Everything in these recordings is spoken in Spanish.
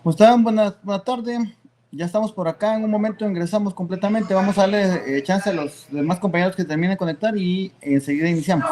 Gustavo, buena tarde. Ya estamos por acá. En un momento ingresamos completamente. Vamos a darle chance a los demás compañeros que terminen de conectar y enseguida iniciamos.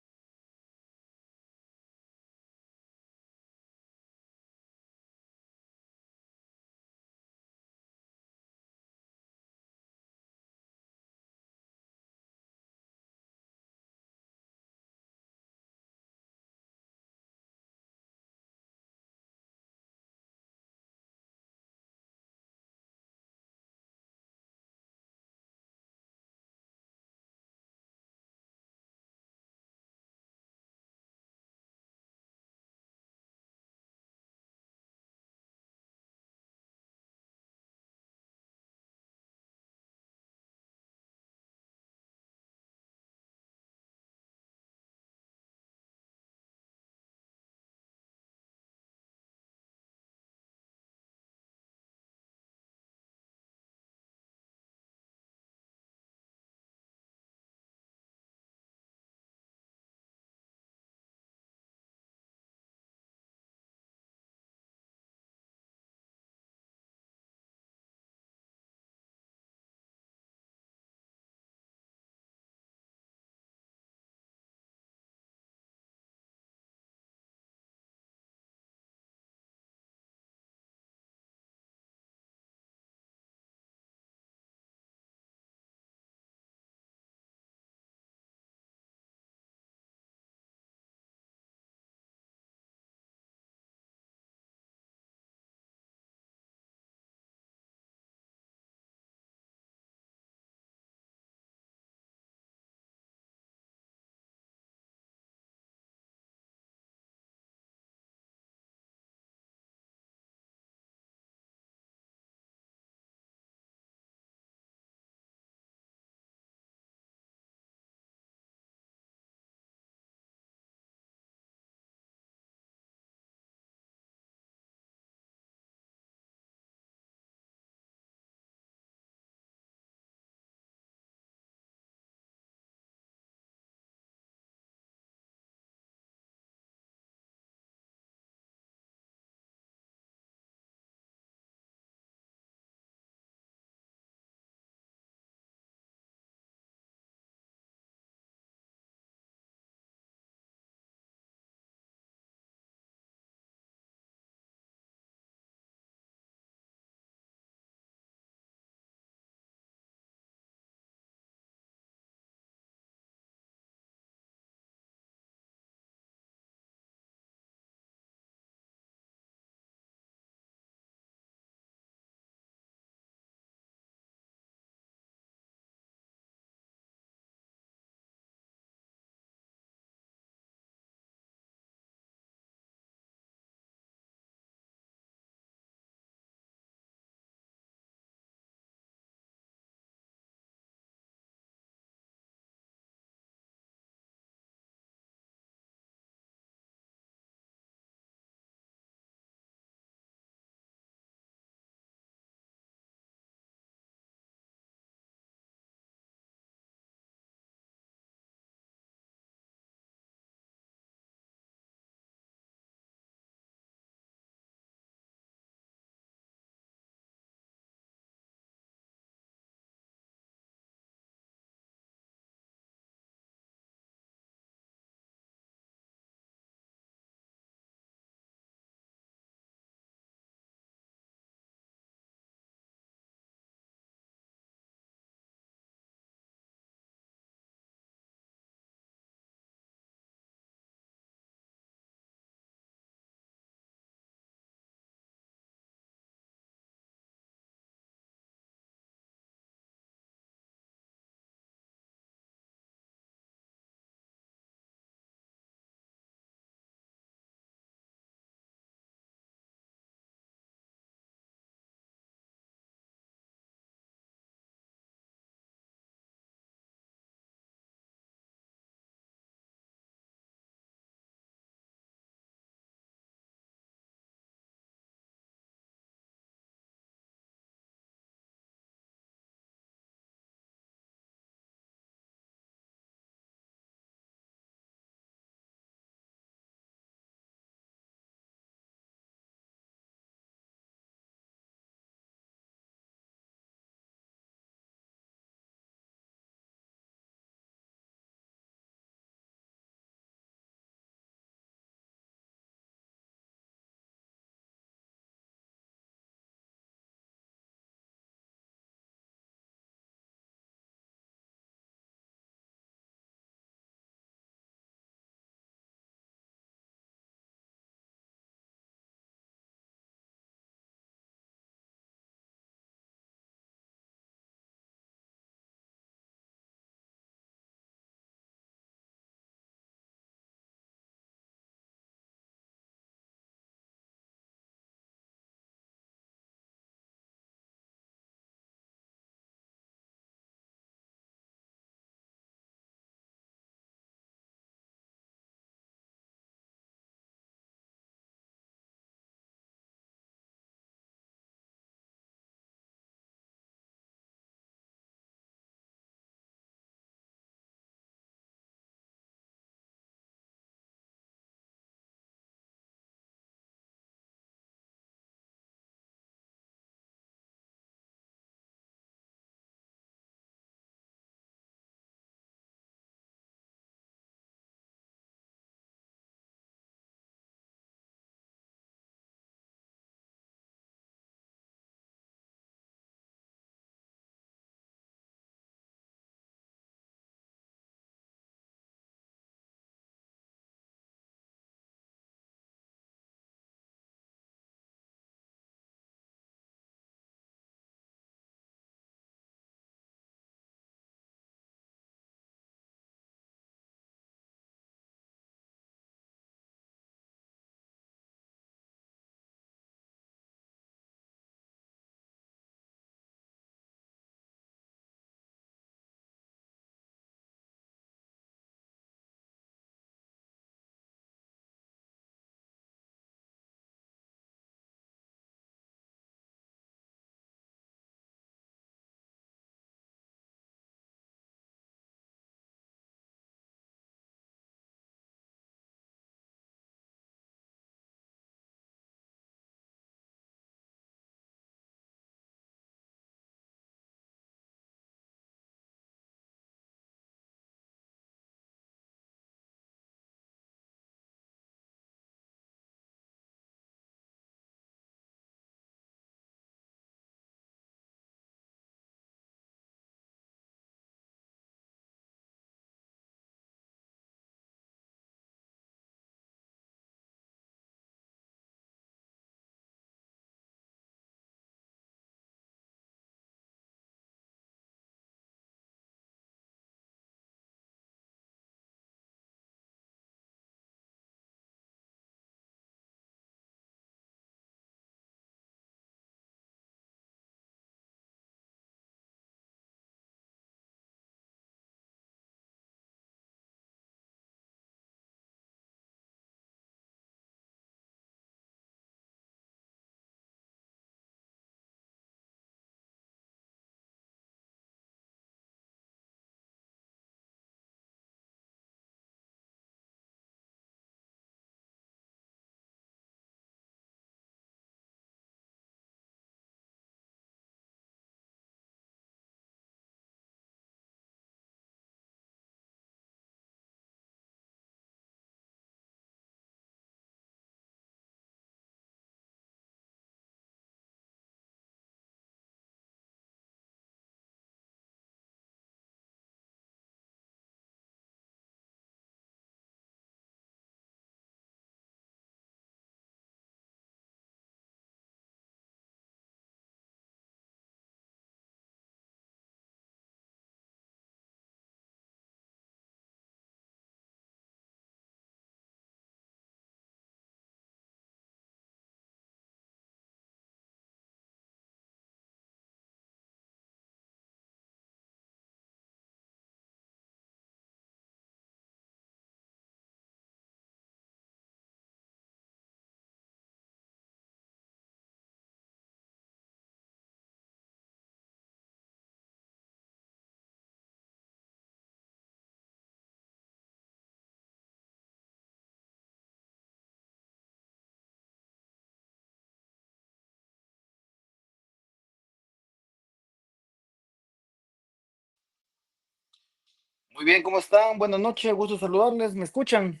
Muy bien, ¿cómo están? Buenas noches, gusto saludarles. ¿Me escuchan?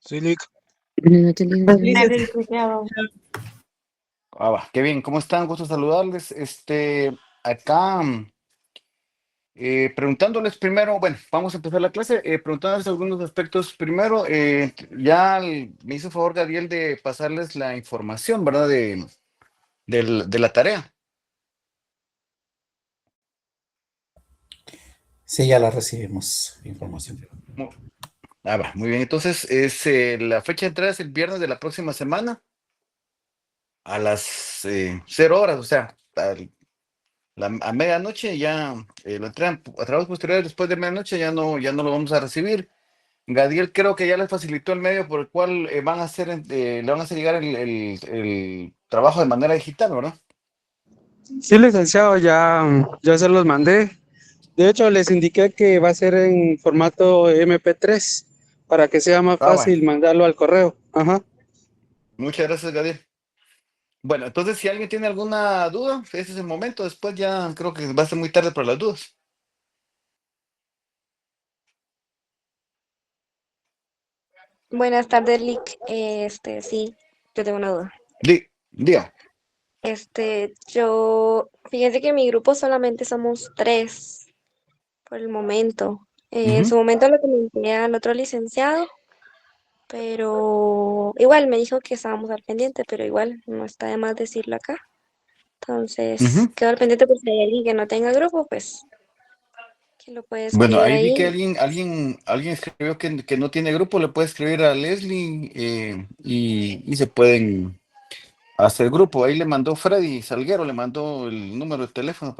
Sí, Lick. Buenas noches, licenciado. Tarde, licenciado. Qué bien, ¿cómo están? Gusto saludarles. Acá, preguntándoles primero, bueno, vamos a empezar la clase, preguntándoles algunos aspectos. Primero, me hizo favor Gabriel de pasarles la información, ¿verdad? De la tarea. Sí, ya la recibimos, información. Mu- Muy bien. Entonces, la fecha de entrada es el viernes de la próxima semana a las 0 horas, o sea, a medianoche ya lo entregan a trabajos posteriores después de medianoche, ya no lo vamos a recibir. Gadiel creo que ya les facilitó el medio por el cual le van a hacer llegar el trabajo de manera digital, ¿verdad? Sí, licenciado, ya se los mandé. De hecho, les indiqué que va a ser en formato MP3 para que sea más Bueno, fácil mandarlo al correo. Ajá. muchas gracias, Gadiel. Bueno, entonces si alguien tiene alguna duda, ese es el momento. Después ya creo que va a ser muy tarde para las dudas. Buenas tardes, Lick. Sí, yo tengo una duda. Diga. Fíjense que en mi grupo solamente somos tres por el momento. En Ujú, su momento lo comenté al otro licenciado, pero igual me dijo que estábamos al pendiente, pero igual no está de más decirlo acá. Entonces, ujú. quedo al pendiente por si hay alguien que no tenga grupo, pues que lo puede Bueno, escribir ahí vi que ahí. alguien escribió que no tiene grupo, le puede escribir a Leslie y se pueden hacer grupo. Ahí le mandó Freddy Salguero, le mandó el número de teléfono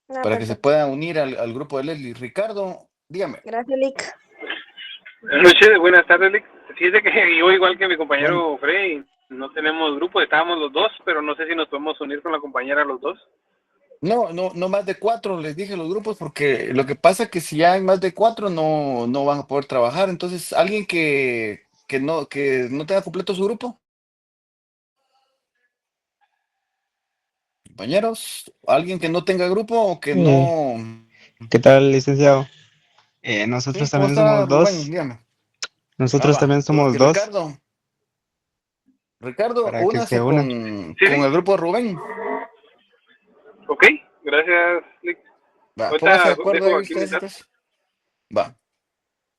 Ah, para que se perfecto. pueda unir al grupo de Leslie. Ricardo, dígame. Gracias, Lick. Buenas noches, buenas tardes, Lick. Fíjese que yo, igual que mi Bueno, compañero Frey, no tenemos grupo, estábamos los dos, pero no sé si nos podemos unir con la compañera los dos. no más de cuatro, les dije los grupos, porque lo que pasa es que si ya hay más de cuatro, no van a poder trabajar. Entonces, alguien que no tenga completo su grupo, compañeros, alguien que no tenga grupo o que Eh, no. ¿Qué tal, licenciado? Sí, Nosotros ¿cómo también está somos Rubén? dos. Dígame. Nosotros también somos Y dos Ricardo, para que se únase unan. Sí, con sí, el grupo de Rubén. ok, gracias, Lick. Póngase de Ahorita acuerdo dejo ahí aquí mis ustedes datos. entonces. Va,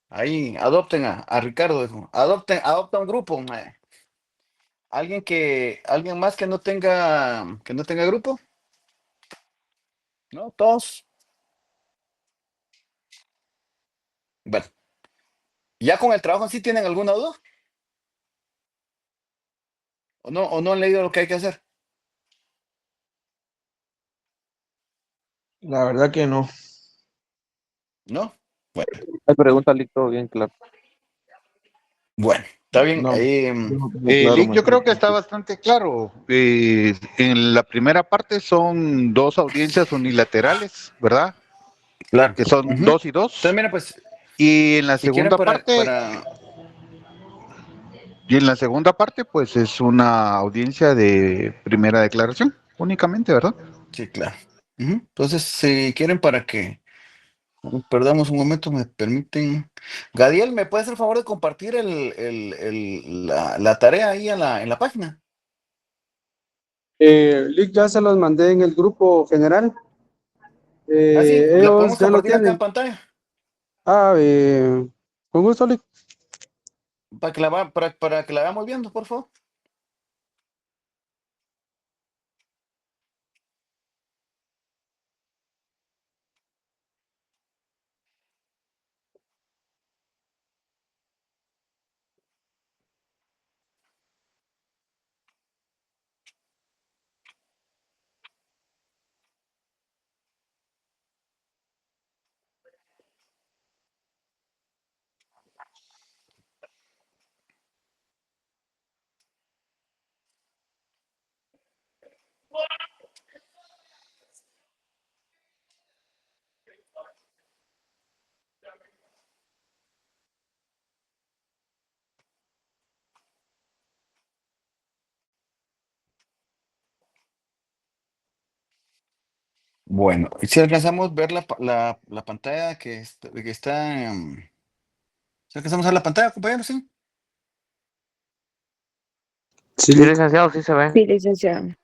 ahí adopten a Ricardo, dijo. Adopta un grupo. Alguien más que no tenga grupo, ¿no? Todos. Bueno, ya con el trabajo en sí tienen alguna duda o no han leído lo que hay que hacer, La verdad que no. ¿no? Bueno, Hay pregunta, Lick, todo bien, claro. bueno, está bien. No, Ahí, no tengo claro, Lick, yo man. creo que está bastante claro. En la primera parte son dos audiencias unilaterales, ¿verdad? claro. Que son Ujú. dos y Entonces, dos. mira, pues, Y en la si quieren segunda parte, pues es una audiencia de primera declaración, únicamente, ¿verdad? sí, claro. Ujú. Entonces, si quieren para que perdamos un momento, me permiten. Gadiel, ¿me puede hacer el favor de compartir la tarea ahí en la página? Lick, ya se los mandé en el grupo general. Ah, sí, la Ellos podemos ya lo compartir acá en tienen. pantalla Ah, con gusto, Lick. para que la vayamos viendo, por favor. Bueno, y si alcanzamos a ver la pantalla que está, si alcanzamos a ver la pantalla, compañeros, sí. Sí, Sí, licenciado, sí se ve. Sí, licenciado.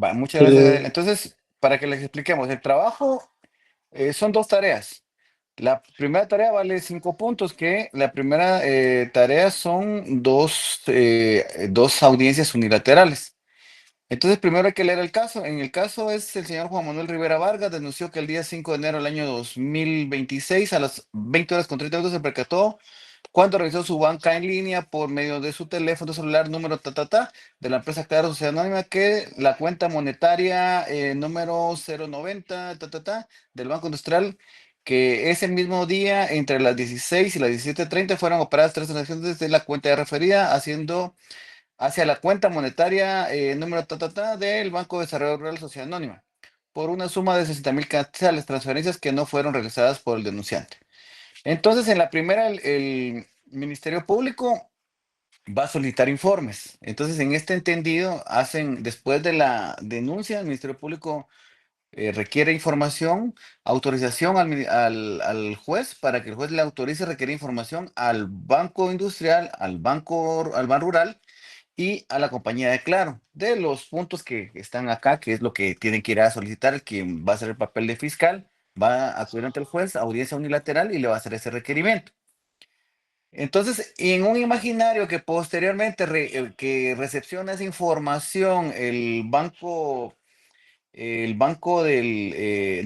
Va, muchas gracias, sí. Adela. Entonces, para que les expliquemos, el trabajo son dos tareas. La primera tarea vale 5 puntos, que la primera tarea son dos audiencias unilaterales. Entonces, primero hay que leer el caso. En el caso es el señor Juan Manuel Rivera Vargas, denunció que el día 5 de enero del año 2026 a las 20 horas con 30 minutos se percató cuando revisó su banca en línea por medio de su teléfono celular número de la empresa Claro Sociedad Anónima, que la cuenta monetaria número 090 del Banco Industrial, que ese mismo día entre las 16 y las 17:30 fueron operadas 3 transacciones desde la cuenta referida hacia la cuenta monetaria número del Banco de Desarrollo Rural Sociedad Anónima, por una suma de 60,000 quetzales, transferencias que no fueron realizadas por el denunciante. Entonces, en la primera, el Ministerio Público va a solicitar informes. Entonces, en este entendido, después de la denuncia, el Ministerio Público requiere información, autorización al juez para que el juez le autorice requerir información al Banco Industrial, al Ban Rural y a la compañía de Claro, de los puntos que están acá, que es lo que tienen que ir a solicitar, el que va a hacer el papel de fiscal, va a acudir ante el juez, audiencia unilateral y le va a hacer ese requerimiento. Entonces, en un imaginario que posteriormente que recepciona esa información el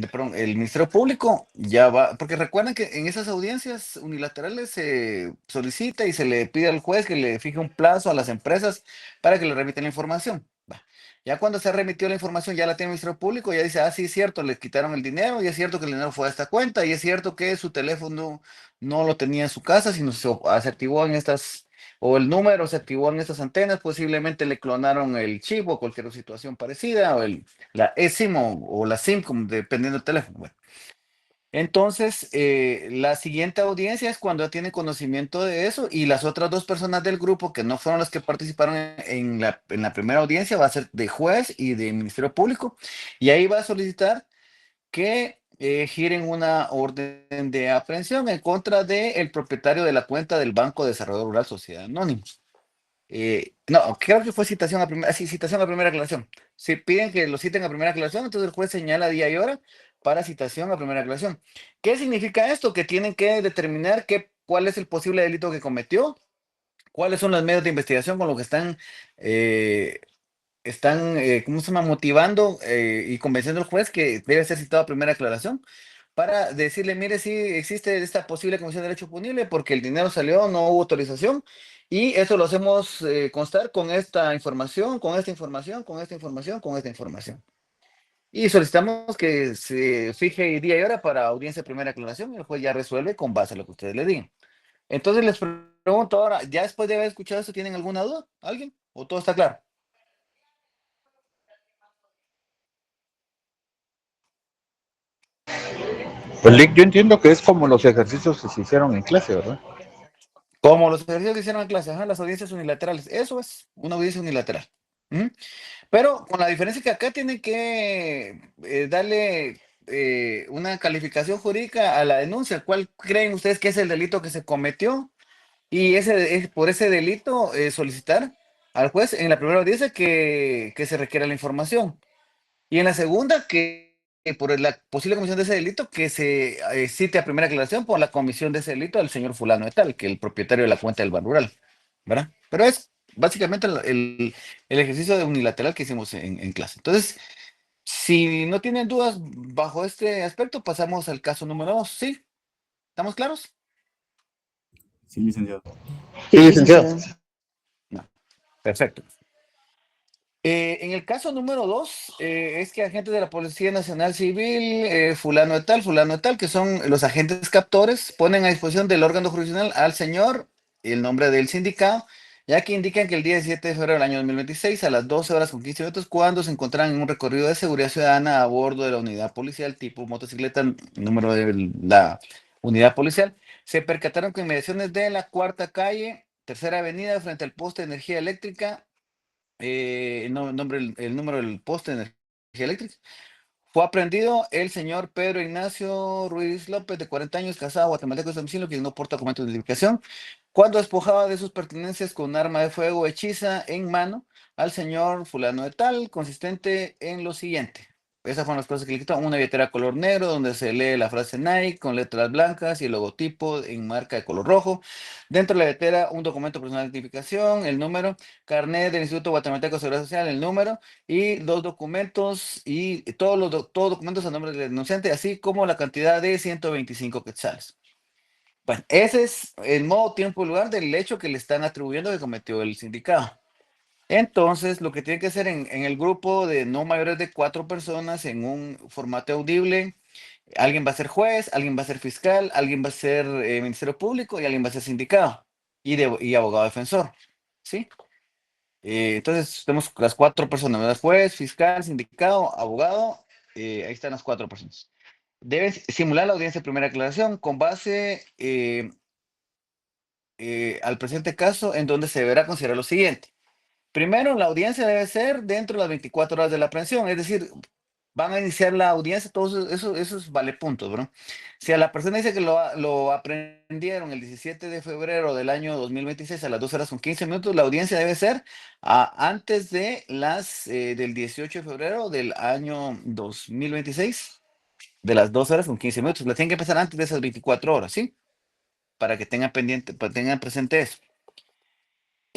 Ministerio Público ya va, porque recuerden que en esas audiencias unilaterales se solicita y se le pide al juez que le fije un plazo a las empresas para que le remiten la información. Va. Ya cuando se remitió la información, ya la tiene el Ministerio Público, ya dice, sí, es cierto, le quitaron el dinero, y es cierto que el dinero fue a esta cuenta, y es cierto que su teléfono no lo tenía en su casa, sino se activó en estas o el número se activó en estas antenas, posiblemente le clonaron el chip o cualquier situación parecida, la eSIM o la SIM, dependiendo del teléfono. Bueno, entonces, la siguiente audiencia es cuando ya tiene conocimiento de eso y las otras dos personas del grupo que no fueron las que participaron en la primera audiencia va a ser de juez y de Ministerio Público y ahí va a solicitar que giren una orden de aprehensión en contra del propietario de la cuenta del Banco de Desarrollo Rural Sociedad Anónima. No, creo que fue citación a primera, sí, citación a primera aclaración. Si piden que lo citen a primera aclaración, entonces el juez señala día y hora para citación a primera aclaración. ¿Qué significa esto? Que tienen que determinar cuál es el posible delito que cometió, cuáles son los medios de investigación con lo que ¿cómo se llama? Motivando y convenciendo al juez que debe ser citado a primera aclaración para decirle, mire, si existe esta posible comisión de derecho punible porque el dinero salió, no hubo autorización, y eso lo hacemos constar con esta información, con esta información, con esta información, con esta información. Y solicitamos que se fije día y hora para audiencia de primera aclaración y el juez ya resuelve con base a lo que ustedes le digan. Entonces les pregunto ahora, ¿ya después de haber escuchado esto, tienen alguna duda? ¿Alguien? ¿O todo está claro? Pues Lick, yo entiendo que es como los ejercicios que se hicieron en clase, ¿verdad? Como los ejercicios que hicieron en clase, las audiencias unilaterales. Eso es una audiencia unilateral. ¿Mm? Pero con la diferencia que acá tienen que darle una calificación jurídica a la denuncia. ¿Cuál creen ustedes que es el delito que se cometió? Y por ese delito solicitar al juez en la primera audiencia que se requiera la información. Y en la segunda, que por la posible comisión de ese delito, que se cite a primera aclaración por la comisión de ese delito al señor fulano de tal, que el propietario de la cuenta del Ban Rural, ¿verdad? Pero es básicamente el ejercicio de unilateral que hicimos en clase. Entonces, si no tienen dudas bajo este aspecto, pasamos al caso número 2. ¿Sí? ¿Estamos claros? Sí, licenciado. Sí, licenciado. No. Perfecto. En el caso número 2, es que agentes de la Policía Nacional Civil, fulano de tal, que son los agentes captores, ponen a disposición del órgano jurisdiccional al señor, el nombre del sindicado, ya que indican que el día 17 de febrero del año 2026, a las 12 horas con 15 minutos, cuando se encontraban en un recorrido de seguridad ciudadana a bordo de la unidad policial tipo motocicleta, número de la unidad policial, se percataron que en inmediaciones de la Cuarta Calle, Tercera Avenida, frente al poste de energía eléctrica, el número del poste de energía eléctrica, Fue aprendido el señor Pedro Ignacio Ruiz López, de 40 años, casado, guatemalteco de domicilio, que no porta documentos de identificación, cuando despojaba de sus pertenencias con un arma de fuego hechiza en mano al señor fulano de tal, consistente en lo siguiente. Esas fueron las cosas que le quitó. Una billetera color negro donde se lee la frase Nike con letras blancas y el logotipo en marca de color rojo. Dentro de la billetera un documento personal de identificación, el número, carnet del Instituto Guatemalteco de Seguridad Social, el número, y dos documentos y todos documentos a nombre del denunciante, así como la cantidad de 125 quetzales. Bueno, ese es el modo, tiempo y lugar del hecho que le están atribuyendo que cometió el sindicado. Entonces, lo que tiene que hacer en el grupo de no mayores de 4 personas en un formato audible, alguien va a ser juez, alguien va a ser fiscal, alguien va a ser Ministerio Público y alguien va a ser sindicado y abogado defensor, ¿sí? Entonces, tenemos las 4 personas, ¿verdad? Juez, fiscal, sindicado, abogado, ahí están las 4 personas. Deben simular la audiencia de primera aclaración con base al presente caso, en donde se deberá considerar lo siguiente. Primero, la audiencia debe ser dentro de las 24 horas de la aprehensión, es decir, van a iniciar la audiencia, todos esos vale puntos, ¿no? Si a la persona dice que lo aprendieron el 17 de febrero del año 2026 a las 2 horas con 15 minutos, la audiencia debe ser antes de del 18 de febrero del año 2026, de las 2 horas con 15 minutos. La tienen que empezar antes de esas 24 horas, ¿sí? Para que tengan pendiente, para que tengan presente eso.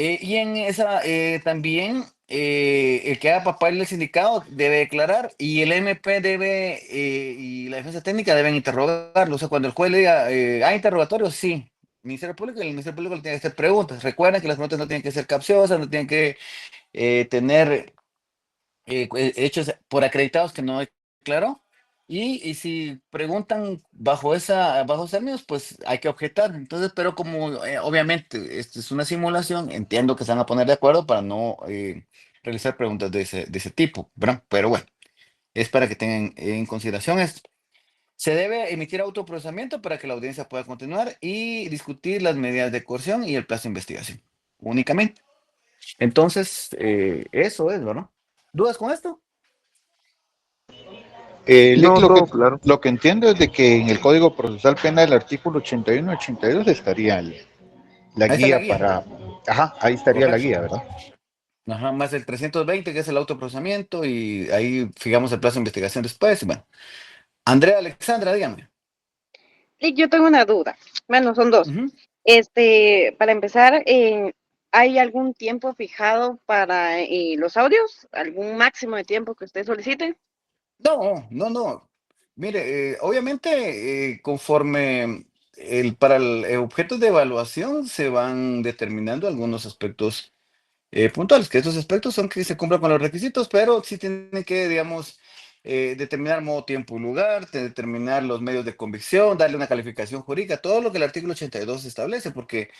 Y en esa también el que haga papel del sindicato debe declarar y el MP y la defensa técnica deben interrogarlo. O sea, cuando el juez le diga, ¿hay interrogatorio? Sí. Ministerio Público, y el Ministerio Público le tiene que hacer preguntas. Recuerden que las preguntas no tienen que ser capciosas, no tienen que tener hechos por acreditados que no declaró. Y si preguntan bajo esos términos, pues hay que objetar. Entonces, pero como obviamente esto es una simulación, entiendo que se van a poner de acuerdo para no realizar preguntas de ese tipo, ¿verdad? Pero bueno, es para que tengan en consideración esto. Se debe emitir autoprocesamiento para que la audiencia pueda continuar y discutir las medidas de coerción y el plazo de investigación, únicamente. Entonces, eso es, ¿verdad? ¿Dudas con esto? Lick, No, todo claro. lo que entiendo es de que en el Código Procesal Penal, el artículo 81 y 82, estaría la Ahí está la guía guía. para... Ajá, ahí estaría la Correcto. guía, ¿verdad? Ajá, más el 320, que es el autoprocesamiento, y ahí fijamos el plazo de investigación después. Y bueno, Andrea Alexandra, dígame. Y yo tengo una duda. Bueno, son dos. Ujú. Para empezar, ¿hay algún tiempo fijado para los audios? ¿Algún máximo de tiempo que usted solicite? No. Mire, obviamente, conforme para el objeto de evaluación se van determinando algunos aspectos puntuales, que esos aspectos son que se cumplan con los requisitos, pero sí tienen que, digamos, determinar modo, tiempo y lugar, determinar los medios de convicción, darle una calificación jurídica, todo lo que el artículo 82 establece, porque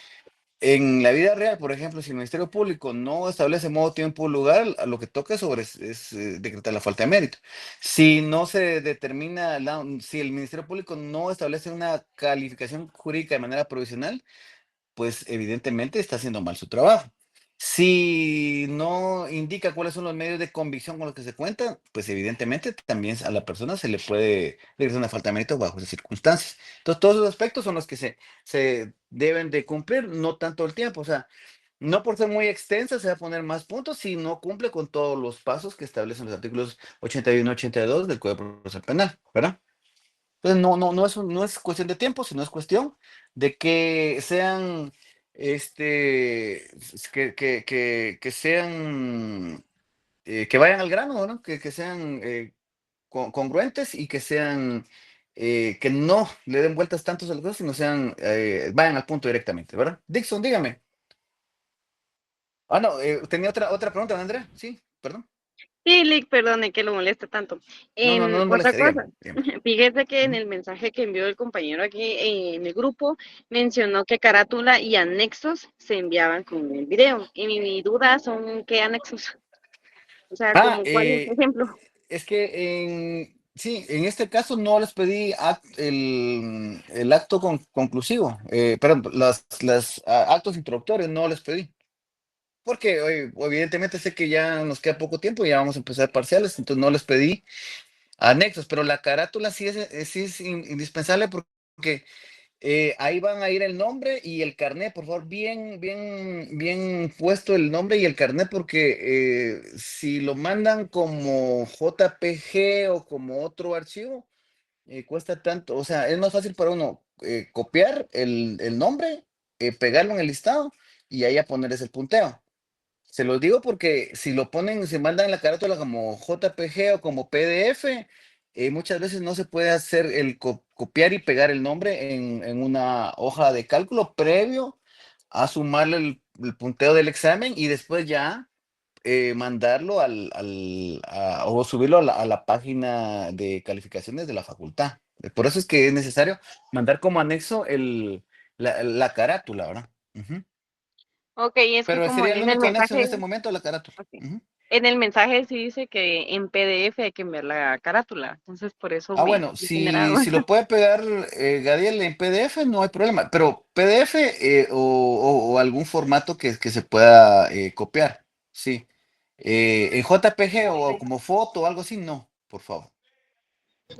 en la vida real, por ejemplo, si el Ministerio Público no establece modo, tiempo y lugar, a lo que toca es decretar la falta de mérito. Si no se determina, si el Ministerio Público no establece una calificación jurídica de manera provisional, pues evidentemente está haciendo mal su trabajo. Si no indica cuáles son los medios de convicción con los que se cuentan, pues evidentemente también a la persona se le puede decretar una falta de mérito bajo esas circunstancias. Entonces, todos esos aspectos son los que se deben de cumplir, no tanto el tiempo. O sea, no por ser muy extensa se va a poner más puntos si no cumple con todos los pasos que establecen los artículos 81 y 82 del Código Procesal Penal, ¿verdad? Entonces, no es cuestión de tiempo, sino es cuestión de que sean, que sean, que vayan al grano, ¿no? Que sean congruentes y que sean, que no le den vueltas tantos a las cosas, sino sean, vayan al punto directamente, ¿verdad? Dixon, dígame. No, tenía otra pregunta, Andrea. Sí, perdón. Sí, Lick, perdone que lo moleste tanto. No Otra moleste, cosa, dígame. fíjese que en Ujú. el mensaje que envió el compañero aquí en el grupo mencionó que carátula y anexos se enviaban con el video. Y mi duda son qué anexos, o sea, Ah, como cuál es el ejemplo. es que sí, en este caso no les pedí el acto conclusivo, perdón, actos introductorios no les pedí, porque evidentemente sé que ya nos queda poco tiempo y ya vamos a empezar parciales, entonces no les pedí Anexos, pero la carátula sí es indispensable porque ahí van a ir el nombre y el carnet, por favor, bien puesto el nombre y el carnet, porque si lo mandan como JPG o como otro archivo, cuesta tanto, o sea, es más fácil para uno copiar el nombre, pegarlo en el listado y ahí a ponerles el punteo. Se los digo porque si lo ponen, se mandan la carátula como JPG o como PDF, muchas veces no se puede hacer el copiar y pegar el nombre en una hoja de cálculo previo a sumarle el punteo del examen y después ya mandarlo o subirlo a la página de calificaciones de la facultad. Por eso es que es necesario mandar como anexo la carátula, ¿verdad? Ujú. Ok, es que Pero como sería el en el único anexo en mensaje, este momento, la carátula. ok, Ujú. en el mensaje sí dice que en PDF hay que enviar la carátula, entonces por eso Ah, me bueno, he generado. si lo puede pegar Gadiel en PDF, no hay problema, pero PDF o algún formato que se pueda copiar, sí. En JPG o como foto o algo así, no, por favor.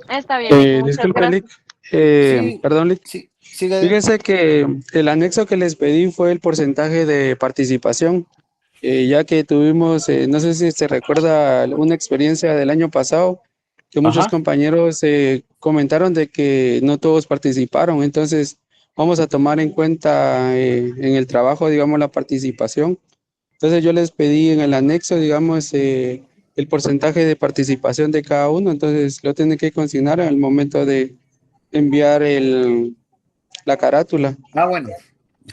Está bien, Lick, muchas Disculpe, Lick. gracias. Sí, Perdón, Lick. sí, Gadiel. Fíjese que el anexo que les pedí fue el porcentaje de participación, ya que tuvimos, no sé si se recuerda una experiencia del año pasado, que muchos Ajá. compañeros comentaron de que no todos participaron, entonces vamos a tomar en cuenta en el trabajo, digamos, la participación. Entonces yo les pedí en el anexo, digamos, el porcentaje de participación de cada uno, entonces lo tienen que consignar al momento de enviar la carátula. Ah, bueno,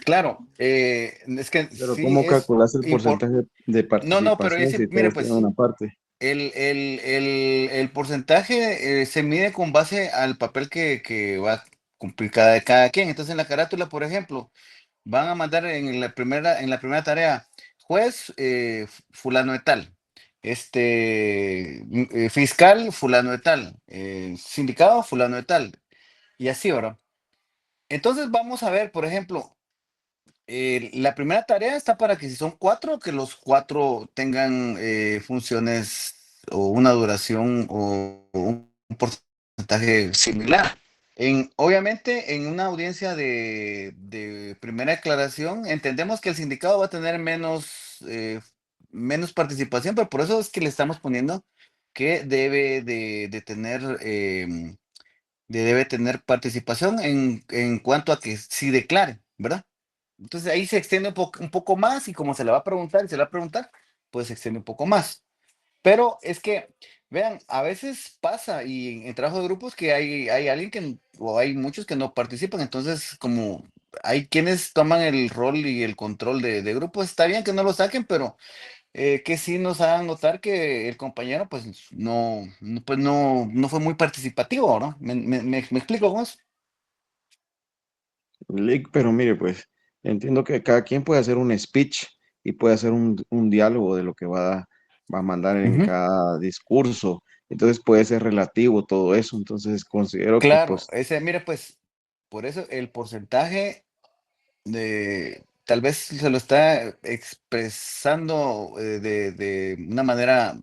claro, es que Pero sí ¿cómo es calculas el importante. porcentaje de No, pero participación si mire, todos tienen pues. una parte? El porcentaje se mide con base al papel que va a cumplir cada quien. Entonces, en la carátula, por ejemplo, van a mandar en la primera tarea, juez fulano de tal, fiscal fulano de tal, sindicado fulano de tal, y así, ¿verdad? Entonces, vamos a ver, por ejemplo, la primera tarea está para que si son cuatro, que los cuatro tengan funciones o una duración o un porcentaje similar. Obviamente, en una audiencia de primera declaración, entendemos que el sindicato va a tener menos participación, pero por eso es que le estamos poniendo que debe tener participación en cuanto a que sí declare, ¿verdad? Entonces ahí se extiende un poco más y como se le va a preguntar y se le va a preguntar, pues se extiende un poco más. Pero es que, vean, a veces pasa y en trabajo de grupos que hay alguien o hay muchos que no participan, entonces como hay quienes toman el rol y el control de grupos, está bien que no lo saquen, pero que sí nos hagan notar que el compañero pues no fue muy participativo, ¿no? ¿Me explico con eso? Pero mire, pues entiendo que cada quien puede hacer un speech y puede hacer un diálogo de lo que va a mandar en Ujú. cada discurso. Entonces puede ser relativo todo eso. Entonces considero que Claro, pues mire, pues, por eso el porcentaje tal vez se lo está expresando de una manera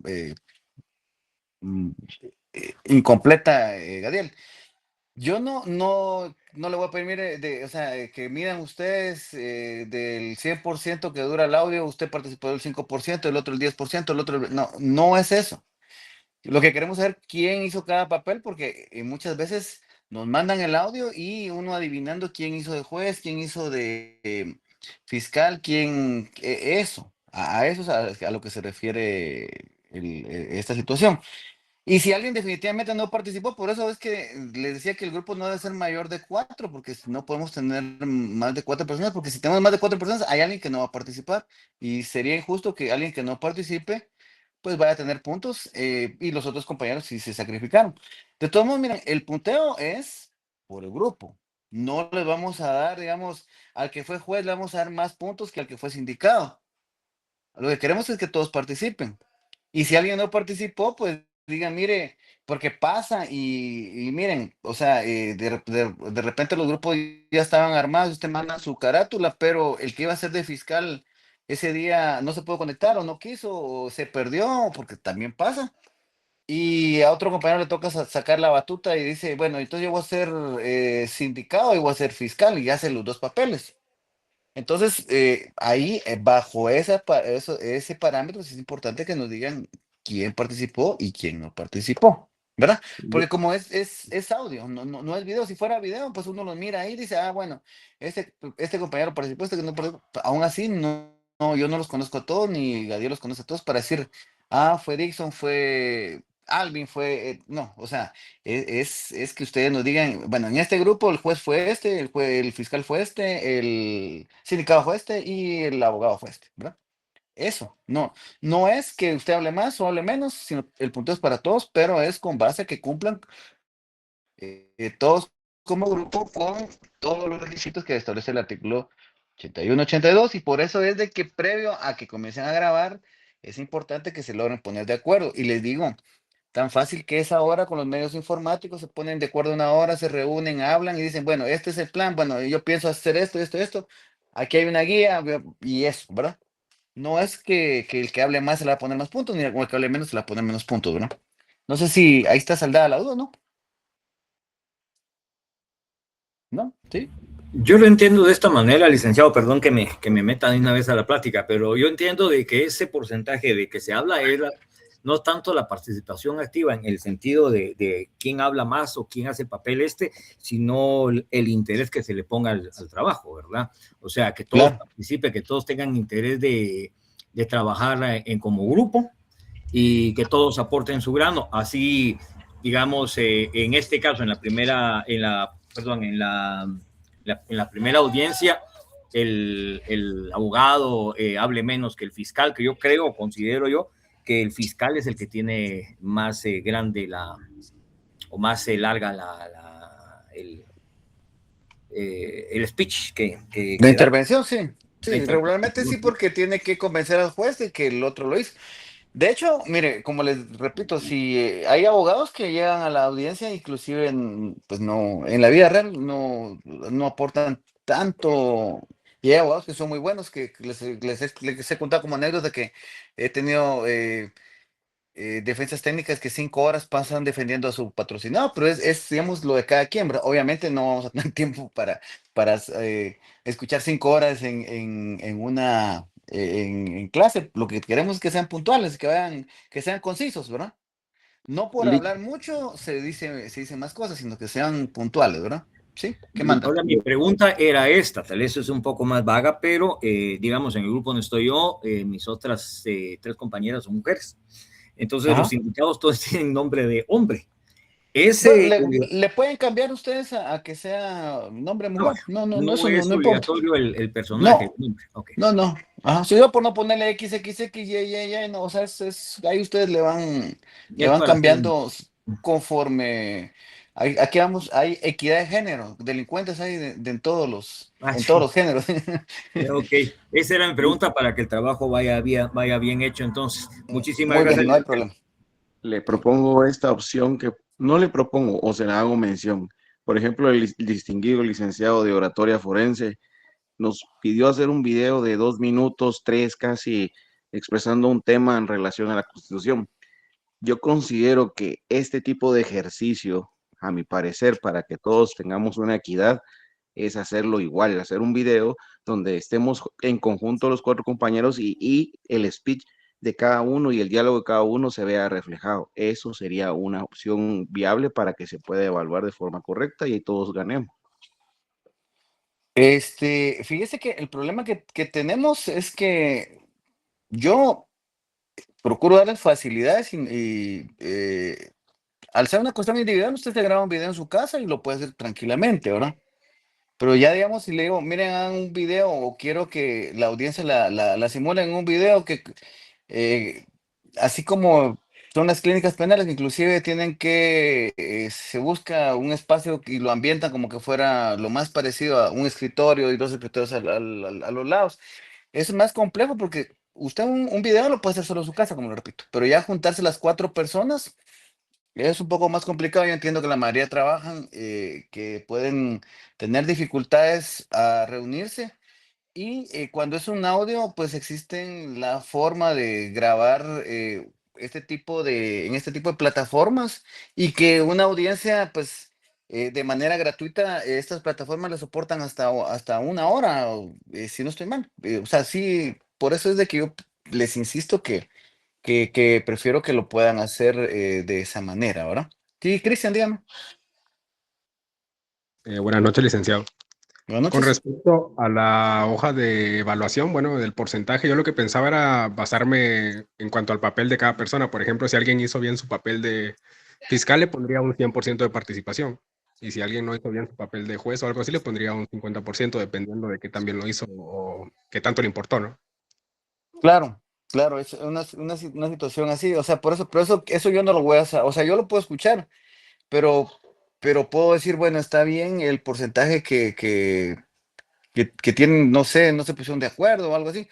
mm, incompleta, Gadiel. Yo no le voy a pedir, o sea, que midan ustedes del 100% que dura el audio, usted participó del 5%, el otro el 10%, el otro, no es eso. Lo que queremos saber quién hizo cada papel, porque muchas veces nos mandan el audio y uno adivinando quién hizo de juez, quién hizo de fiscal, eso. A eso es a lo que se refiere esta situación. Y si alguien definitivamente no participó, por eso es que les decía que el grupo no debe ser mayor de cuatro, porque no podemos tener más de cuatro personas, porque si tenemos más de cuatro personas, hay alguien que no va a participar. Y sería injusto que alguien que no participe pues vaya a tener puntos y los otros compañeros sí se sacrificaron. De todos modos, miren, el punteo es por el grupo. No le vamos a dar, digamos, al que fue juez le vamos a dar más puntos que al que fue sindicado. Lo que queremos es que todos participen. Y si alguien no participó, pues digan, mire, porque pasa y miren, o sea, de repente los grupos ya estaban armados, usted manda su carátula, pero el que iba a ser de fiscal ese día no se pudo conectar o no quiso o se perdió, porque también pasa. y a otro compañero le toca sacar la batuta y dice, bueno, entonces yo voy a ser sindicado y voy a ser fiscal y hace los dos papeles. Entonces, ahí, bajo ese parámetro, sí es importante que nos digan quién participó y quién no participó, ¿verdad? Yo- Porque como es audio, no es video. Si fuera video, pues uno lo mira ahí y dice, ah, bueno, este compañero participó, este que no participó. Aún así, yo no los conozco a todos, ni Gadiel los conoce a todos para decir, ah, fue Dixon, fue Alvin, no, o sea, es que ustedes nos digan, bueno, en este grupo el juez fue este, el fiscal fue este, el sindicato fue este y el abogado fue este, ¿verdad? Eso, no es que usted hable más o hable menos, sino el punto es para todos, pero es con base a que cumplan todos como grupo con todos los requisitos que establece el artículo 81, 82, y por eso es de que previo a que comiencen a grabar, es importante que se logren poner de acuerdo. Y les digo, tan fácil que es ahora con los medios informáticos, se ponen de acuerdo una hora, se reúnen, hablan y dicen, bueno, este es el plan, bueno, yo pienso hacer esto, esto, esto, aquí hay una guía y eso, ¿verdad? No es que el que hable más se le va a poner más puntos, ni el que hable menos se le va a poner menos puntos, ¿verdad? No sé si ahí está saldada la duda, ¿no? ¿No? ¿Sí? Yo lo entiendo de esta manera, licenciado, perdón que me meta de una vez a la plática, pero yo entiendo de que ese porcentaje de que se habla es no tanto la participación activa en el sentido de quién habla más o quién hace el papel sino el interés que se le ponga al trabajo, ¿verdad? O sea, que todos Claro. participen, que todos tengan interés de trabajar en como grupo y que todos aporten su grano. Así, digamos, en este caso, en la primera audiencia, el abogado hable menos que el fiscal, que yo creo, considero yo, que el fiscal es el que tiene más grande o más larga el speech La que da. intervención, sí. Sí, regularmente sí, porque tiene que convencer al juez de que el otro lo hizo. De hecho, mire, como les repito, si hay abogados que llegan a la audiencia, inclusive pues no, en la vida real no aportan tanto. Y hay abogados que son muy buenos, que les he contado como anécdota que he tenido defensas técnicas que 5 horas pasan defendiendo a su patrocinado, pero digamos, lo de cada quien, ¿verdad? Obviamente no vamos a tener tiempo para escuchar 5 horas en clase. Lo que queremos es que sean puntuales, que sean concisos, ¿verdad? No por Li- hablar mucho se dicen más cosas, sino que sean puntuales, ¿verdad? ¿Sí? ¿Qué manda? Ahora mi pregunta era esta, tal vez es un poco más vaga, pero digamos, en el grupo donde estoy yo, mis otras 3 compañeras son mujeres. Entonces los Ajá. invitados todos tienen nombre de hombre. Bueno, Ese le pueden cambiar ustedes a que sea nombre no, mujer. No, no eso es no importa. obligatorio el personaje, el No, nombre. Okay. no. Ajá. Si yo por no ponerle XXX, Y, no, o sea, ahí ustedes le Es van para hacer cambiando conforme. Aquí hay equidad de género, delincuentes hay en todos sí. los géneros. Ok, esa era mi pregunta para que el trabajo vaya bien hecho. Entonces, muchísimas Muy gracias. bien, no hay problema. Le propongo esta opción que no le propongo o se la hago mención. Por ejemplo, el distinguido licenciado de oratoria forense nos pidió hacer un video de 2 minutos, tres casi, expresando un tema en relación a la Constitución. Yo considero que este tipo de ejercicio, a mi parecer, para que todos tengamos una equidad, es hacerlo igual, hacer un video donde estemos en conjunto los 4 compañeros y el speech de cada uno y el diálogo de cada uno se vea reflejado. Eso sería una opción viable para que se pueda evaluar de forma correcta y todos ganemos. Fíjese que el problema que tenemos es que yo procuro darles facilidades al ser una cuestión individual, usted se graba un video en su casa y lo puede hacer tranquilamente, ¿verdad? Pero ya digamos, si le digo, miren, hagan un video o quiero que la audiencia la simule en un video eh, así como son las clínicas penales, que inclusive se busca un espacio y lo ambientan como que fuera lo más parecido a un escritorio y dos escritorios a los lados. Es más complejo porque usted un video lo puede hacer solo en su casa, como lo repito, pero ya juntarse las 4 personas es un poco más complicado. Yo entiendo que la mayoría trabajan, que pueden tener dificultades a reunirse. Y cuando es un audio, pues existen la forma de grabar en este tipo de plataformas y que una audiencia, pues, de manera gratuita, estas plataformas le soportan hasta una hora, si no estoy mal. O sea, sí, por eso es de que yo les insisto que prefiero que lo puedan hacer de esa manera, ¿verdad? Sí, Cristian, dígame. Buenas noches, licenciado. Buenas Con noches. respecto a la hoja de evaluación, bueno, del porcentaje, yo lo que pensaba era basarme en cuanto al papel de cada persona. Por ejemplo, si alguien hizo bien su papel de fiscal, le pondría un 100% de participación. Y si alguien no hizo bien su papel de juez o algo así, le pondría un 50%, dependiendo de qué tan bien lo hizo o qué tanto le importó, ¿no? Claro, claro, es una situación así, o sea, por eso, eso yo no lo voy a hacer, o sea, yo lo puedo escuchar, pero, pero puedo decir, bueno, está bien el porcentaje que tienen, no sé, no se pusieron de acuerdo o algo así.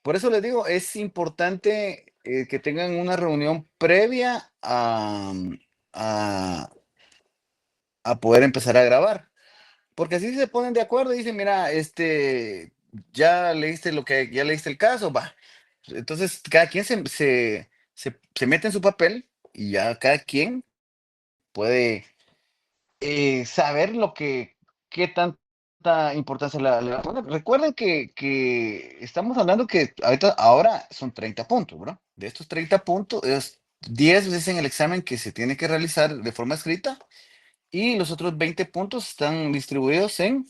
Por eso les digo, es importante que tengan una reunión previa a, a poder empezar a grabar. Porque así se ponen de acuerdo y dicen, mira, ya leíste el caso, va. Entonces, cada quien se mete en su papel y ya cada quien puede saber qué tanta importancia le va a poner. Recuerden que estamos hablando que ahora son 30 puntos, ¿verdad? De estos 30 puntos, 10 veces en el examen que se tiene que realizar de forma escrita y los otros 20 puntos están distribuidos en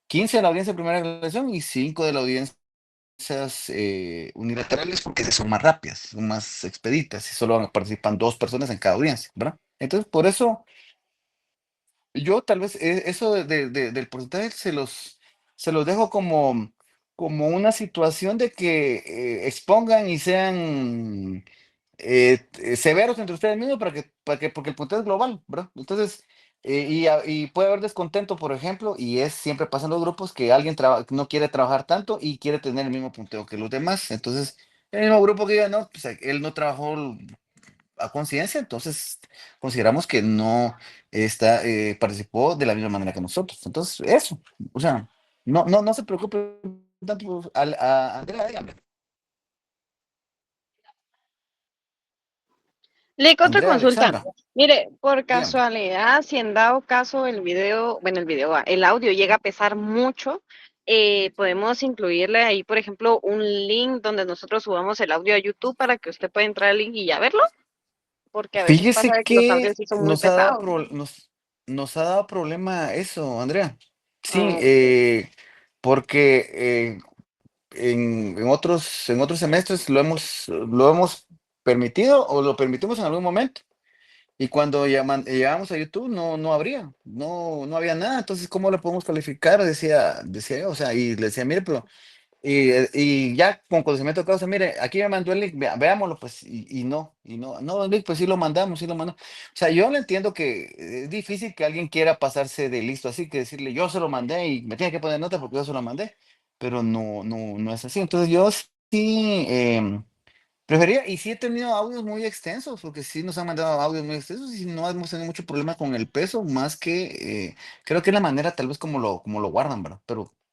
15 de la audiencia de primera relación y 5 de la audiencia unilaterales porque son más rápidas, son más expeditas y solo participan 2 personas en cada audiencia, ¿verdad? Entonces, por eso yo tal vez eso del porcentaje se los dejo como una situación de que expongan y sean severos entre ustedes mismos porque el puntaje es global, ¿verdad? Entonces, y puede haber descontento, por ejemplo, y siempre pasa en los grupos que alguien no quiere trabajar tanto y quiere tener el mismo punteo que los demás. Entonces, el mismo grupo que diga, no, pues él no trabajó a conciencia, entonces consideramos que no participó de la misma manera que nosotros. Entonces, eso, o sea, no se preocupe tanto, Andrea, dígame. Le hago otra Andrea consulta. Alexandra, Mire, por dígame. casualidad, si en dado caso el video, bueno, el audio llega a pesar mucho, podemos incluirle ahí, por ejemplo, un link donde nosotros subamos el audio a YouTube para que usted pueda entrar al link y ya verlo, porque a veces pasa Fíjese de que los audios que sí son muy pesados. nos ha dado problema eso, Andrea. Sí, Ok. porque en otros semestres lo hemos permitido o lo permitimos en algún momento. Y cuando llegamos a YouTube no habría, no había nada. Entonces, ¿cómo lo podemos calificar? Decía yo, o sea, y le decía, mire, pero y ya con conocimiento de causa, mire, aquí me mandó el link, veámoslo, pues, no, el link, pues sí lo mandamos, sí lo mandamos. O sea, yo le entiendo que es difícil que alguien quiera pasarse de listo, así que decirle, yo se lo mandé y me tiene que poner nota porque yo se lo mandé, pero no es así. Entonces, yo sí prefería, y sí he tenido audios muy extensos, porque sí nos han mandado audios muy extensos y no hemos tenido mucho problema con el peso, más que creo que es la manera tal vez como lo guardan, ¿verdad?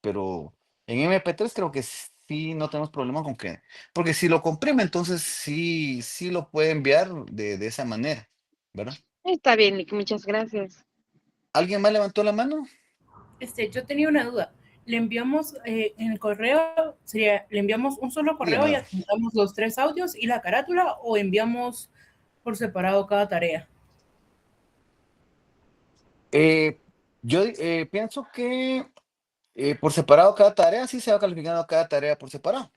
Pero en MP3 creo que sí no tenemos problema con que, porque si lo comprime, entonces sí lo puede enviar de esa manera, ¿verdad? Está bien, Nick, muchas gracias. ¿Alguien más levantó la mano? Yo tenía una duda. Le enviamos en el correo, le enviamos un solo correo y Dígame. adjuntamos los 3 audios y la carátula, o enviamos por separado cada tarea. Yo pienso que por separado cada tarea, sí se va calificando cada tarea por separado.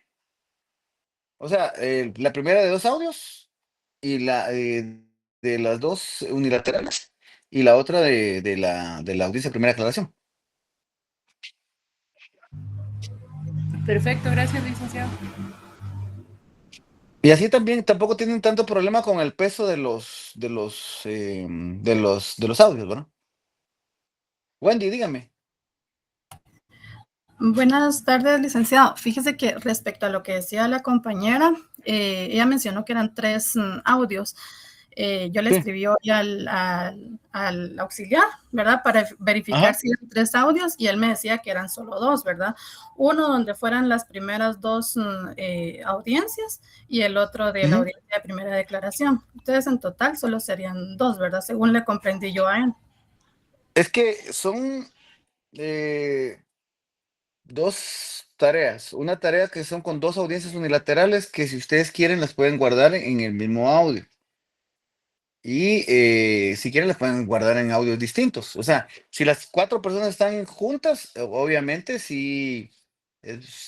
O sea, la primera de 2 audios y la de las 2 unilaterales y la otra de la audiencia de primera aclaración. Perfecto, gracias, licenciado. Y así también tampoco tienen tanto problema con el peso de los audios, ¿verdad? Wendy, dígame. Buenas tardes, licenciado. Fíjese que respecto a lo que decía la compañera, ella mencionó que eran 3 audios. yo le Sí. escribí hoy al auxiliar, ¿verdad? Para verificar Ajá. si eran 3 audios y él me decía que eran solo 2, ¿verdad? Uno donde fueran las primeras 2 audiencias y el otro de la Ujú. audiencia de primera declaración. Entonces, en total solo serían 2, ¿verdad? Según le comprendí yo a él. Es que son eh, dos tareas. Una tarea que son con dos audiencias unilaterales que si ustedes quieren las pueden guardar en el mismo audio. Y si quieren las pueden guardar en audios distintos. O sea, si las 4 personas están juntas, obviamente sí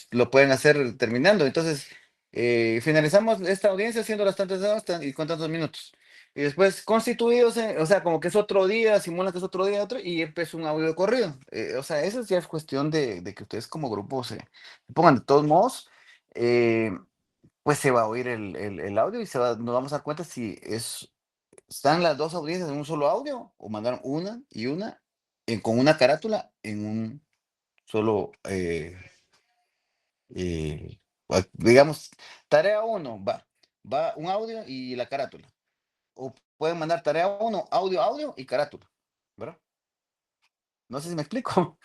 lo pueden hacer terminando. Entonces, finalizamos esta audiencia haciendo las tantas horas y con tantos minutos. Y después constituidos, o sea, como que es otro día, simula que es otro día, otro, y empieza un audio de corrido. O sea, eso ya es cuestión de que ustedes como grupo se pongan. De todos modos, eh, pues se va a oír el audio y nos vamos a dar cuenta si están las dos audiencias en un solo audio o mandaron una y una con una carátula en un solo, digamos, tarea uno, va un audio y la carátula. O pueden mandar tarea uno, audio y carátula, ¿verdad? No sé si me explico.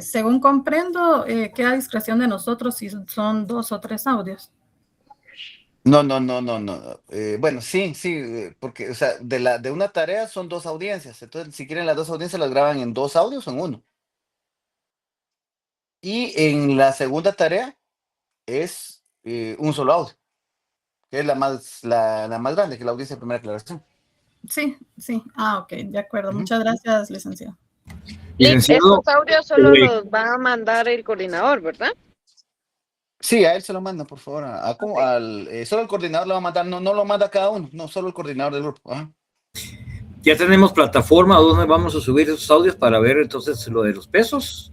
Según comprendo, queda a discreción de nosotros si son 2 o 3 audios. No, no, no, no, no. Bueno, sí, sí, porque, o sea, de una tarea son dos audiencias. Entonces, si quieren las dos audiencias, las graban en dos audios o en uno. Y en la segunda tarea es un solo audio, que es la más grande, que es la audiencia de primera aclaración. Sí, sí. Ah, ok, de acuerdo. Ujú. Muchas gracias, licenciado. Licenciado, Estos audios solo los va a mandar el coordinador, ¿verdad? Sí, a él se lo manda, por favor. Ok. Solo el coordinador lo va a mandar, no, no lo manda a cada uno, no, solo el coordinador del grupo. Ajá. ya tenemos plataforma donde vamos a subir esos audios para ver entonces lo de los pesos.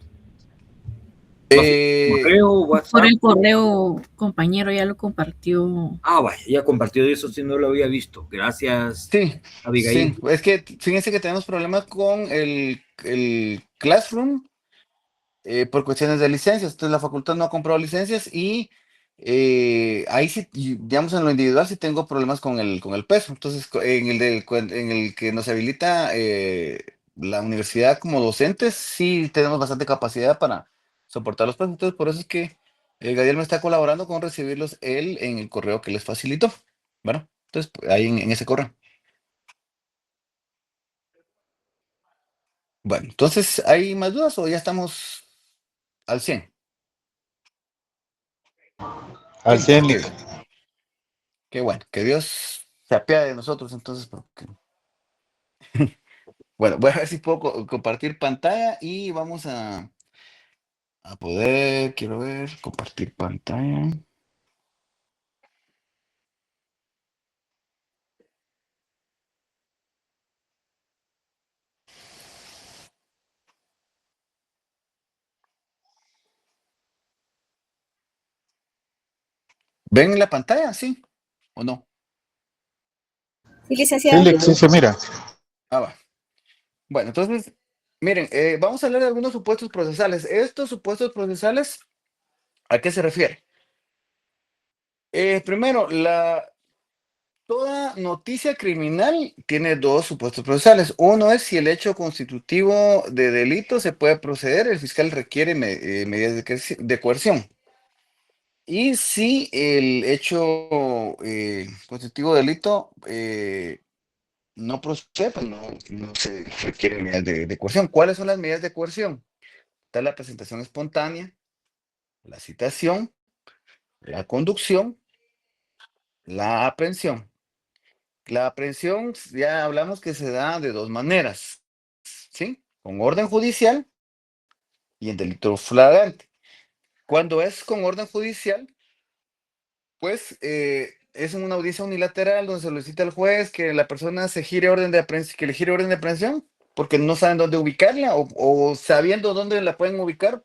Correo, Por WhatsApp. el correo, compañero, ya lo compartió. Ah, vaya, ya compartió eso, si no lo había visto. Gracias, Sí, Abigail. sí, es que fíjense que tenemos problemas con el Classroom por cuestiones de licencias. Entonces la facultad no ha comprado licencias y ahí sí, digamos en lo individual sí tengo problemas con el peso. Entonces en el que nos habilita la universidad como docentes, sí tenemos bastante capacidad para soportar los pesos. Entonces por eso es que Gadiel me está colaborando con recibirlos él en el correo que les facilitó. Bueno, entonces ahí en ese correo. Bueno, entonces, ¿hay más dudas o ya estamos al 100? Al 100, Qué bien, qué bueno, que Dios se apiade de nosotros entonces, porque... Bueno, voy a ver si puedo compartir pantalla y vamos a poder, quiero ver, compartir pantalla. ¿Ven la pantalla, sí o no? Sí, licenciado. Sí, se mira. Ah, va. Bueno, entonces, miren, vamos a hablar de algunos supuestos procesales. Estos supuestos procesales, ¿a qué se refiere? Primero, toda noticia criminal tiene dos supuestos procesales. Uno es si el hecho constitutivo de delito se puede proceder, el fiscal requiere medidas de coerción. Y si el hecho constitutivo de delito no procede, pues no se requiere medidas de coerción. ¿Cuáles son las medidas de coerción? Está la presentación espontánea, la citación, la conducción, la aprehensión. La aprehensión, ya hablamos que se da de dos maneras, ¿sí? Con orden judicial y en delito flagrante. Cuando es con orden judicial, pues es en una audiencia unilateral donde se solicita al juez que la persona se gire orden de aprehensión, que le gire orden de aprehensión, porque no saben dónde ubicarla o sabiendo dónde la pueden ubicar,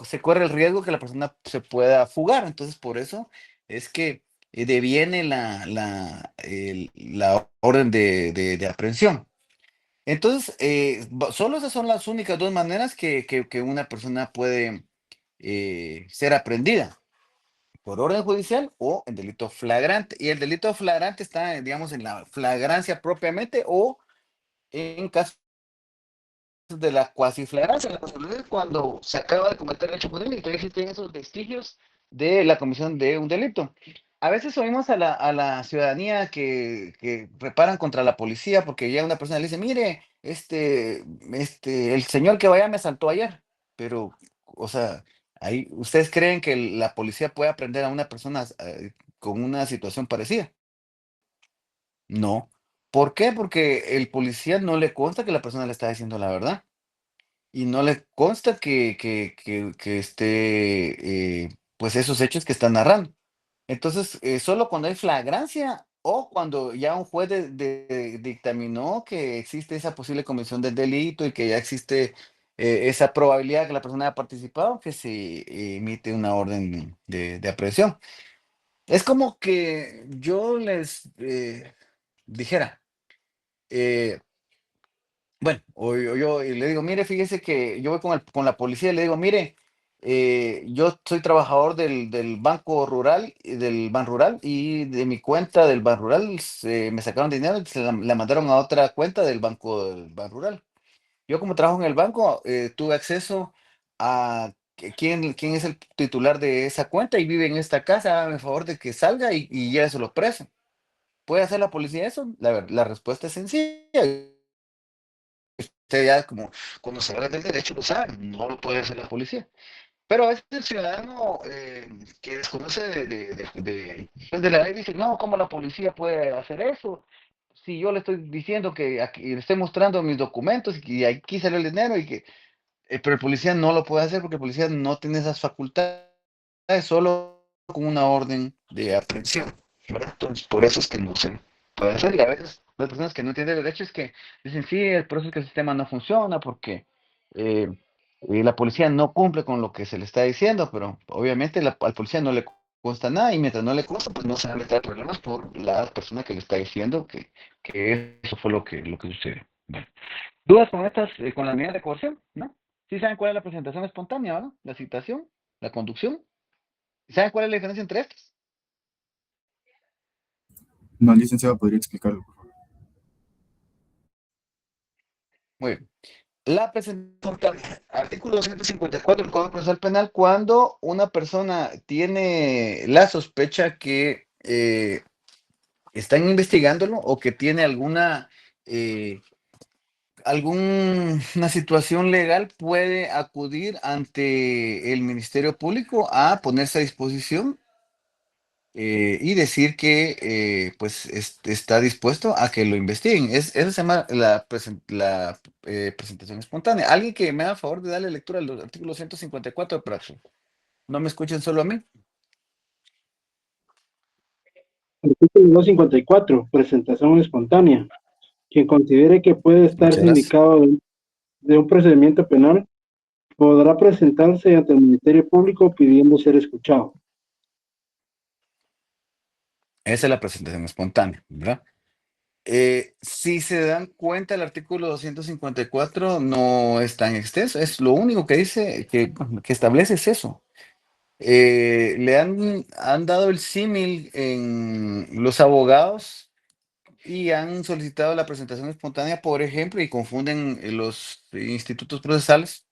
se corre el riesgo que la persona se pueda fugar. Entonces, por eso es que deviene la orden de aprehensión. Entonces, solo esas son las únicas dos maneras que una persona puede ser aprehendida. por orden judicial o en delito flagrante. Y el delito flagrante está, digamos, en la flagrancia propiamente o en caso de la cuasiflagrancia. La cuasiflagrancia es cuando se acaba de cometer el hecho punible y todavía existen esos vestigios de la comisión de un delito. A veces oímos a la ciudadanía que reparan contra la policía porque llega una persona y le dice, mire, el señor que vaya me asaltó ayer. Pero, o sea, ahí, ¿ustedes creen que la policía puede aprender a una persona con una situación parecida? No. ¿Por qué? Porque el policía no le consta que la persona le está diciendo la verdad. Y no le consta que esté, pues esos hechos que están narrando. Entonces, solo cuando hay flagrancia o cuando ya un juez dictaminó que existe esa posible comisión del delito y que ya existe esa probabilidad que la persona haya participado, que se emite una orden de aprehensión. Es como que yo les dijera, eh, bueno, o yo le digo, mire, fíjese que yo voy con la policía y le digo, mire, yo soy trabajador del Banco Rural, del Ban Rural, y de mi cuenta del Ban Rural me sacaron dinero y la mandaron a otra cuenta del Banco del Ban Rural. Yo como trabajo en el banco, tuve acceso a quién es el titular de esa cuenta y vive en esta casa, hágame el favor de que salga y lléveselo preso. ¿Puede hacer la policía eso? La respuesta es sencilla. Usted ya como conocedores del derecho lo saben, no lo puede hacer la policía. Pero a veces el ciudadano que desconoce pues, de la ley dice, no, ¿cómo la policía puede hacer eso? Si yo le estoy diciendo que aquí, le estoy mostrando mis documentos y que aquí sale el dinero y que, pero el policía no lo puede hacer porque el policía no tiene esas facultades solo con una orden de aprehensión, ¿verdad? Entonces, por eso es que no se puede hacer. Y a veces las personas que no entienden el derecho es que dicen, sí, por eso es que el sistema no funciona, porque eh, la policía no cumple con lo que se le está diciendo, pero obviamente al policía no le consta nada y mientras no le consta, pues no se van a meter problemas por la persona que le está diciendo que eso fue lo que sucedió. Bueno. ¿Dudas con con las medidas de coerción? ¿No? ¿Sí saben cuál es la presentación espontánea, ¿no? La citación, la conducción. ¿Saben cuál es la diferencia entre estas? No, licenciado, ¿podría explicarlo, por favor? Muy bien. La presentación espontánea. Artículo 254 del Código Procesal Penal, cuando una persona tiene la sospecha que están investigándolo o que tiene alguna situación legal, puede acudir ante el Ministerio Público a ponerse a disposición y decir que pues está dispuesto a que lo investiguen. Eso se llama la presentación espontánea. Alguien que me haga favor de darle lectura al artículo 154 de Praxis. No me escuchen solo a mí. Artículo 254, presentación espontánea. Quien considere que puede estar Muchas gracias. sindicado de un procedimiento penal podrá presentarse ante el Ministerio Público pidiendo ser escuchado. Esa es la presentación espontánea, ¿verdad? Si se dan cuenta, el artículo 254 no es tan extenso, es lo único que dice, que establece es eso. Le han dado el símil en los abogados y han solicitado la presentación espontánea, por ejemplo, y confunden los institutos procesales.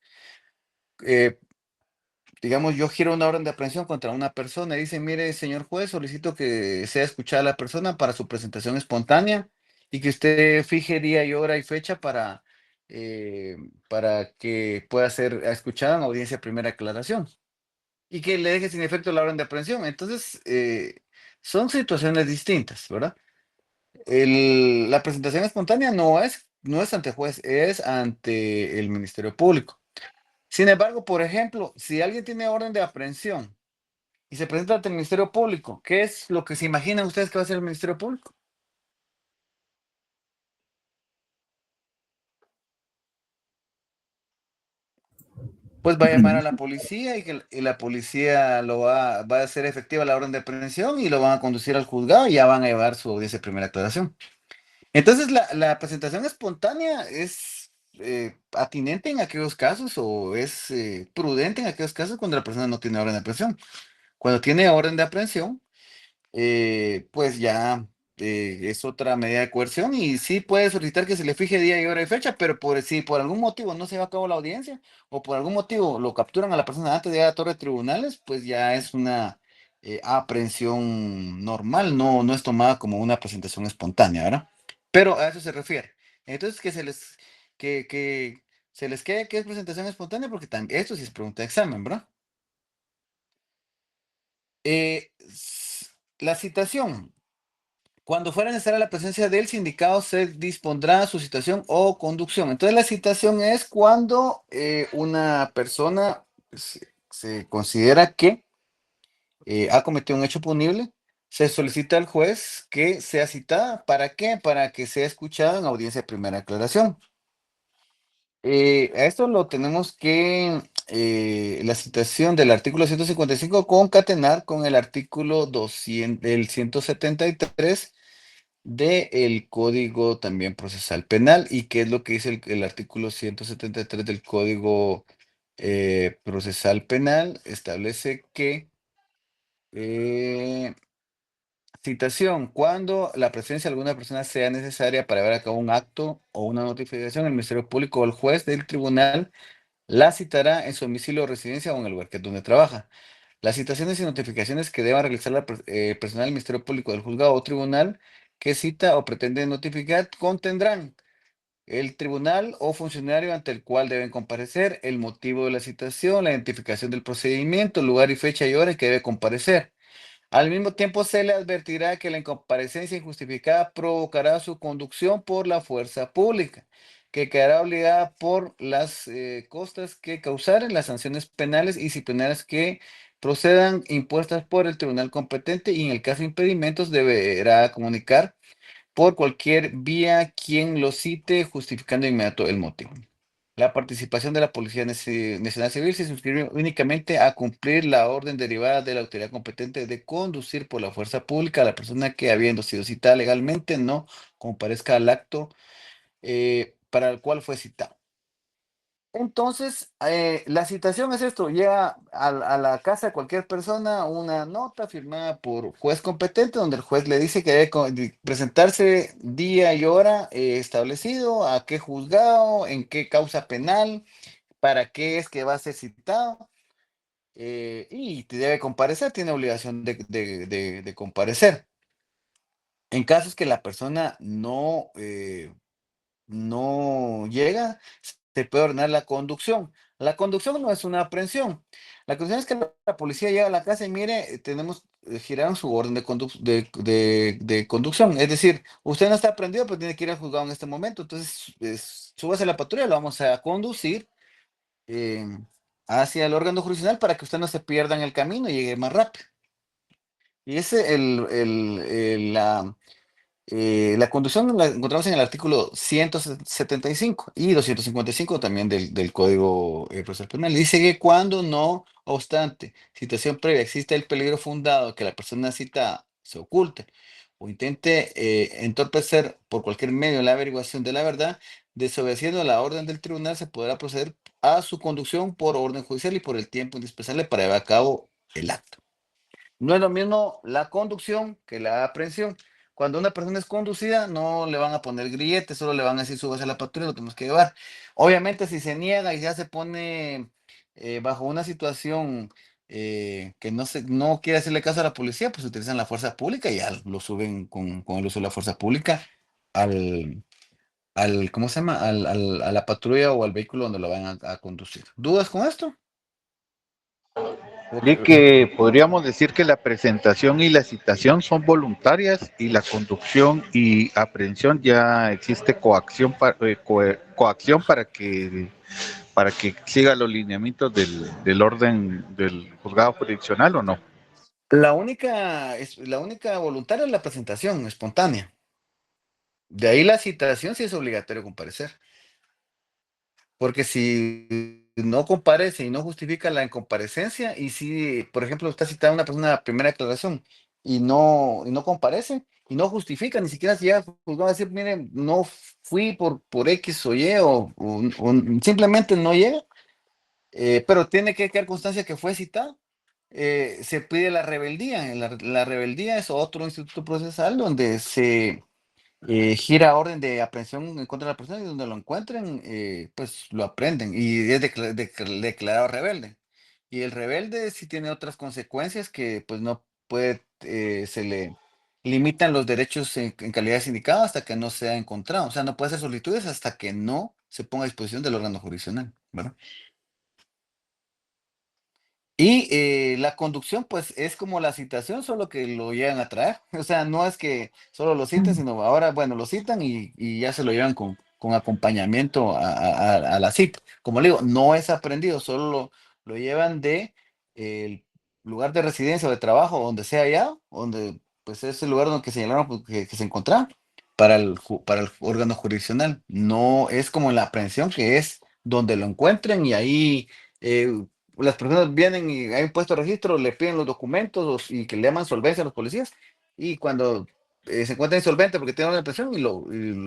Digamos, yo giro una orden de aprehensión contra una persona y dice, mire, señor juez, solicito que sea escuchada la persona para su presentación espontánea y que usted fije día y hora y fecha para que pueda ser escuchada en audiencia de primera aclaración y que le deje sin efecto la orden de aprehensión. Entonces, son situaciones distintas, ¿verdad? La presentación espontánea no es ante juez, es ante el Ministerio Público. Sin embargo, por ejemplo, si alguien tiene orden de aprehensión y se presenta ante el Ministerio Público, ¿qué es lo que se imaginan ustedes que va a hacer el Ministerio Público? Pues va a llamar a la policía y la policía va a hacer efectiva la orden de aprehensión y lo van a conducir al juzgado y ya van a llevar su audiencia de primera aclaración. Entonces, la presentación espontánea es atinente en aquellos casos o es prudente en aquellos casos cuando la persona no tiene orden de aprehensión. Cuando tiene orden de aprehensión, pues ya es otra medida de coerción y sí puede solicitar que se le fije día y hora y fecha, pero si por algún motivo no se va a cabo la audiencia o por algún motivo lo capturan a la persona antes de ir a la torre de tribunales, pues ya es una aprehensión normal, no es tomada como una presentación espontánea, ¿verdad? Pero a eso se refiere. Entonces que se les quede que es presentación espontánea porque también esto sí es pregunta de examen, ¿verdad? La citación. Cuando fuera necesaria la presencia del sindicado, se dispondrá su citación o conducción. Entonces, la citación es cuando una persona se considera que ha cometido un hecho punible, se solicita al juez que sea citada. ¿Para qué? Para que sea escuchada en audiencia de primera aclaración. A esto lo tenemos que, la citación del artículo 155 concatenar con el artículo 200, el 173 del Código también Procesal Penal. ¿Y qué es lo que dice el artículo 173 del Código Procesal Penal? Establece que citación, cuando la presencia de alguna persona sea necesaria para llevar a cabo un acto o una notificación, el Ministerio Público o el juez del tribunal la citará en su domicilio o residencia o en el lugar donde trabaja. Las citaciones y notificaciones que deba realizar personal del Ministerio Público del juzgado o tribunal que cita o pretende notificar contendrán el tribunal o funcionario ante el cual deben comparecer, el motivo de la citación, la identificación del procedimiento, lugar y fecha y hora en que debe comparecer. Al mismo tiempo, se le advertirá que la incomparecencia injustificada provocará su conducción por la fuerza pública, que quedará obligada por las costas que causaren las sanciones penales y disciplinarias que procedan impuestas por el tribunal competente y en el caso de impedimentos deberá comunicar por cualquier vía quien lo cite, justificando de inmediato el motivo. La participación de la Policía Nacional Civil se suscribe únicamente a cumplir la orden derivada de la autoridad competente de conducir por la fuerza pública a la persona que, habiendo sido citada legalmente, no comparezca al acto para el cual fue citado. Entonces, la citación es esto: llega a la casa de cualquier persona una nota firmada por juez competente donde el juez le dice que debe presentarse día y hora establecido, a qué juzgado, en qué causa penal, para qué es que va a ser citado y debe comparecer, tiene obligación de comparecer. En casos que la persona no llega, se puede ordenar la conducción. La conducción no es una aprehensión. La conducción es que la policía llega a la casa y mire, giraron su orden de conducción. Es decir, usted no está aprendido, pero tiene que ir al juzgado en este momento. Entonces, súbase a la patrulla, lo vamos a conducir eh, hacia el órgano jurisdiccional para que usted no se pierda en el camino y llegue más rápido. Y ese la conducción la encontramos en el artículo 175 y 255 también del Código Procesal Penal. Dice que cuando no obstante situación previa existe el peligro fundado que la persona citada se oculte o intente entorpecer por cualquier medio la averiguación de la verdad, desobedeciendo la orden del tribunal, se podrá proceder a su conducción por orden judicial y por el tiempo indispensable para llevar a cabo el acto. No es lo mismo la conducción que la aprehensión. Cuando una persona es conducida, no le van a poner grilletes, solo le van a decir subas a la patrulla, lo tenemos que llevar. Obviamente, si se niega y ya se pone bajo una situación que no quiere hacerle caso a la policía, pues utilizan la fuerza pública y ya lo suben con el uso de la fuerza pública al, ¿cómo se llama? A la patrulla o al vehículo donde lo van a conducir. ¿Dudas con esto? Y que podríamos decir que la presentación y la citación son voluntarias y la conducción y aprehensión ya existe coacción para que siga los lineamientos del orden del juzgado jurisdiccional, ¿o no? La única voluntaria es la presentación espontánea. De ahí la citación sí es obligatorio comparecer. Porque si no comparece y no justifica la incomparecencia, y si, por ejemplo, está citada una persona a la primera declaración y no comparece y no justifica, ni siquiera si llega a decir, miren, no fui por X o Y o simplemente no llega, pero tiene que quedar constancia que fue citado. se pide la rebeldía. La rebeldía es otro instituto procesal donde se gira orden de aprehensión en contra de la persona y donde lo encuentren, pues lo aprenden y es declarado rebelde. Y el rebelde sí tiene otras consecuencias que pues no puede, se le limitan los derechos en calidad de sindicado hasta que no sea encontrado. O sea, no puede hacer solicitudes hasta que no se ponga a disposición del órgano jurisdiccional, ¿verdad? Y la conducción, pues es como la citación, solo que lo llegan a traer. O sea, no es que solo lo citen, sino ahora, bueno, lo citan y ya se lo llevan con acompañamiento a la cita. Como le digo, no es aprendido, solo lo llevan de el lugar de residencia o de trabajo, donde sea allá, donde pues es el lugar donde que señalaron pues, que se encontraba para el órgano jurisdiccional. No es como la aprehensión, que es donde lo encuentren y ahí. eh, las personas vienen y hay un puesto de registro, le piden los documentos y que le llaman solvencia a los policías y cuando se encuentra insolvente porque tiene una presión y lo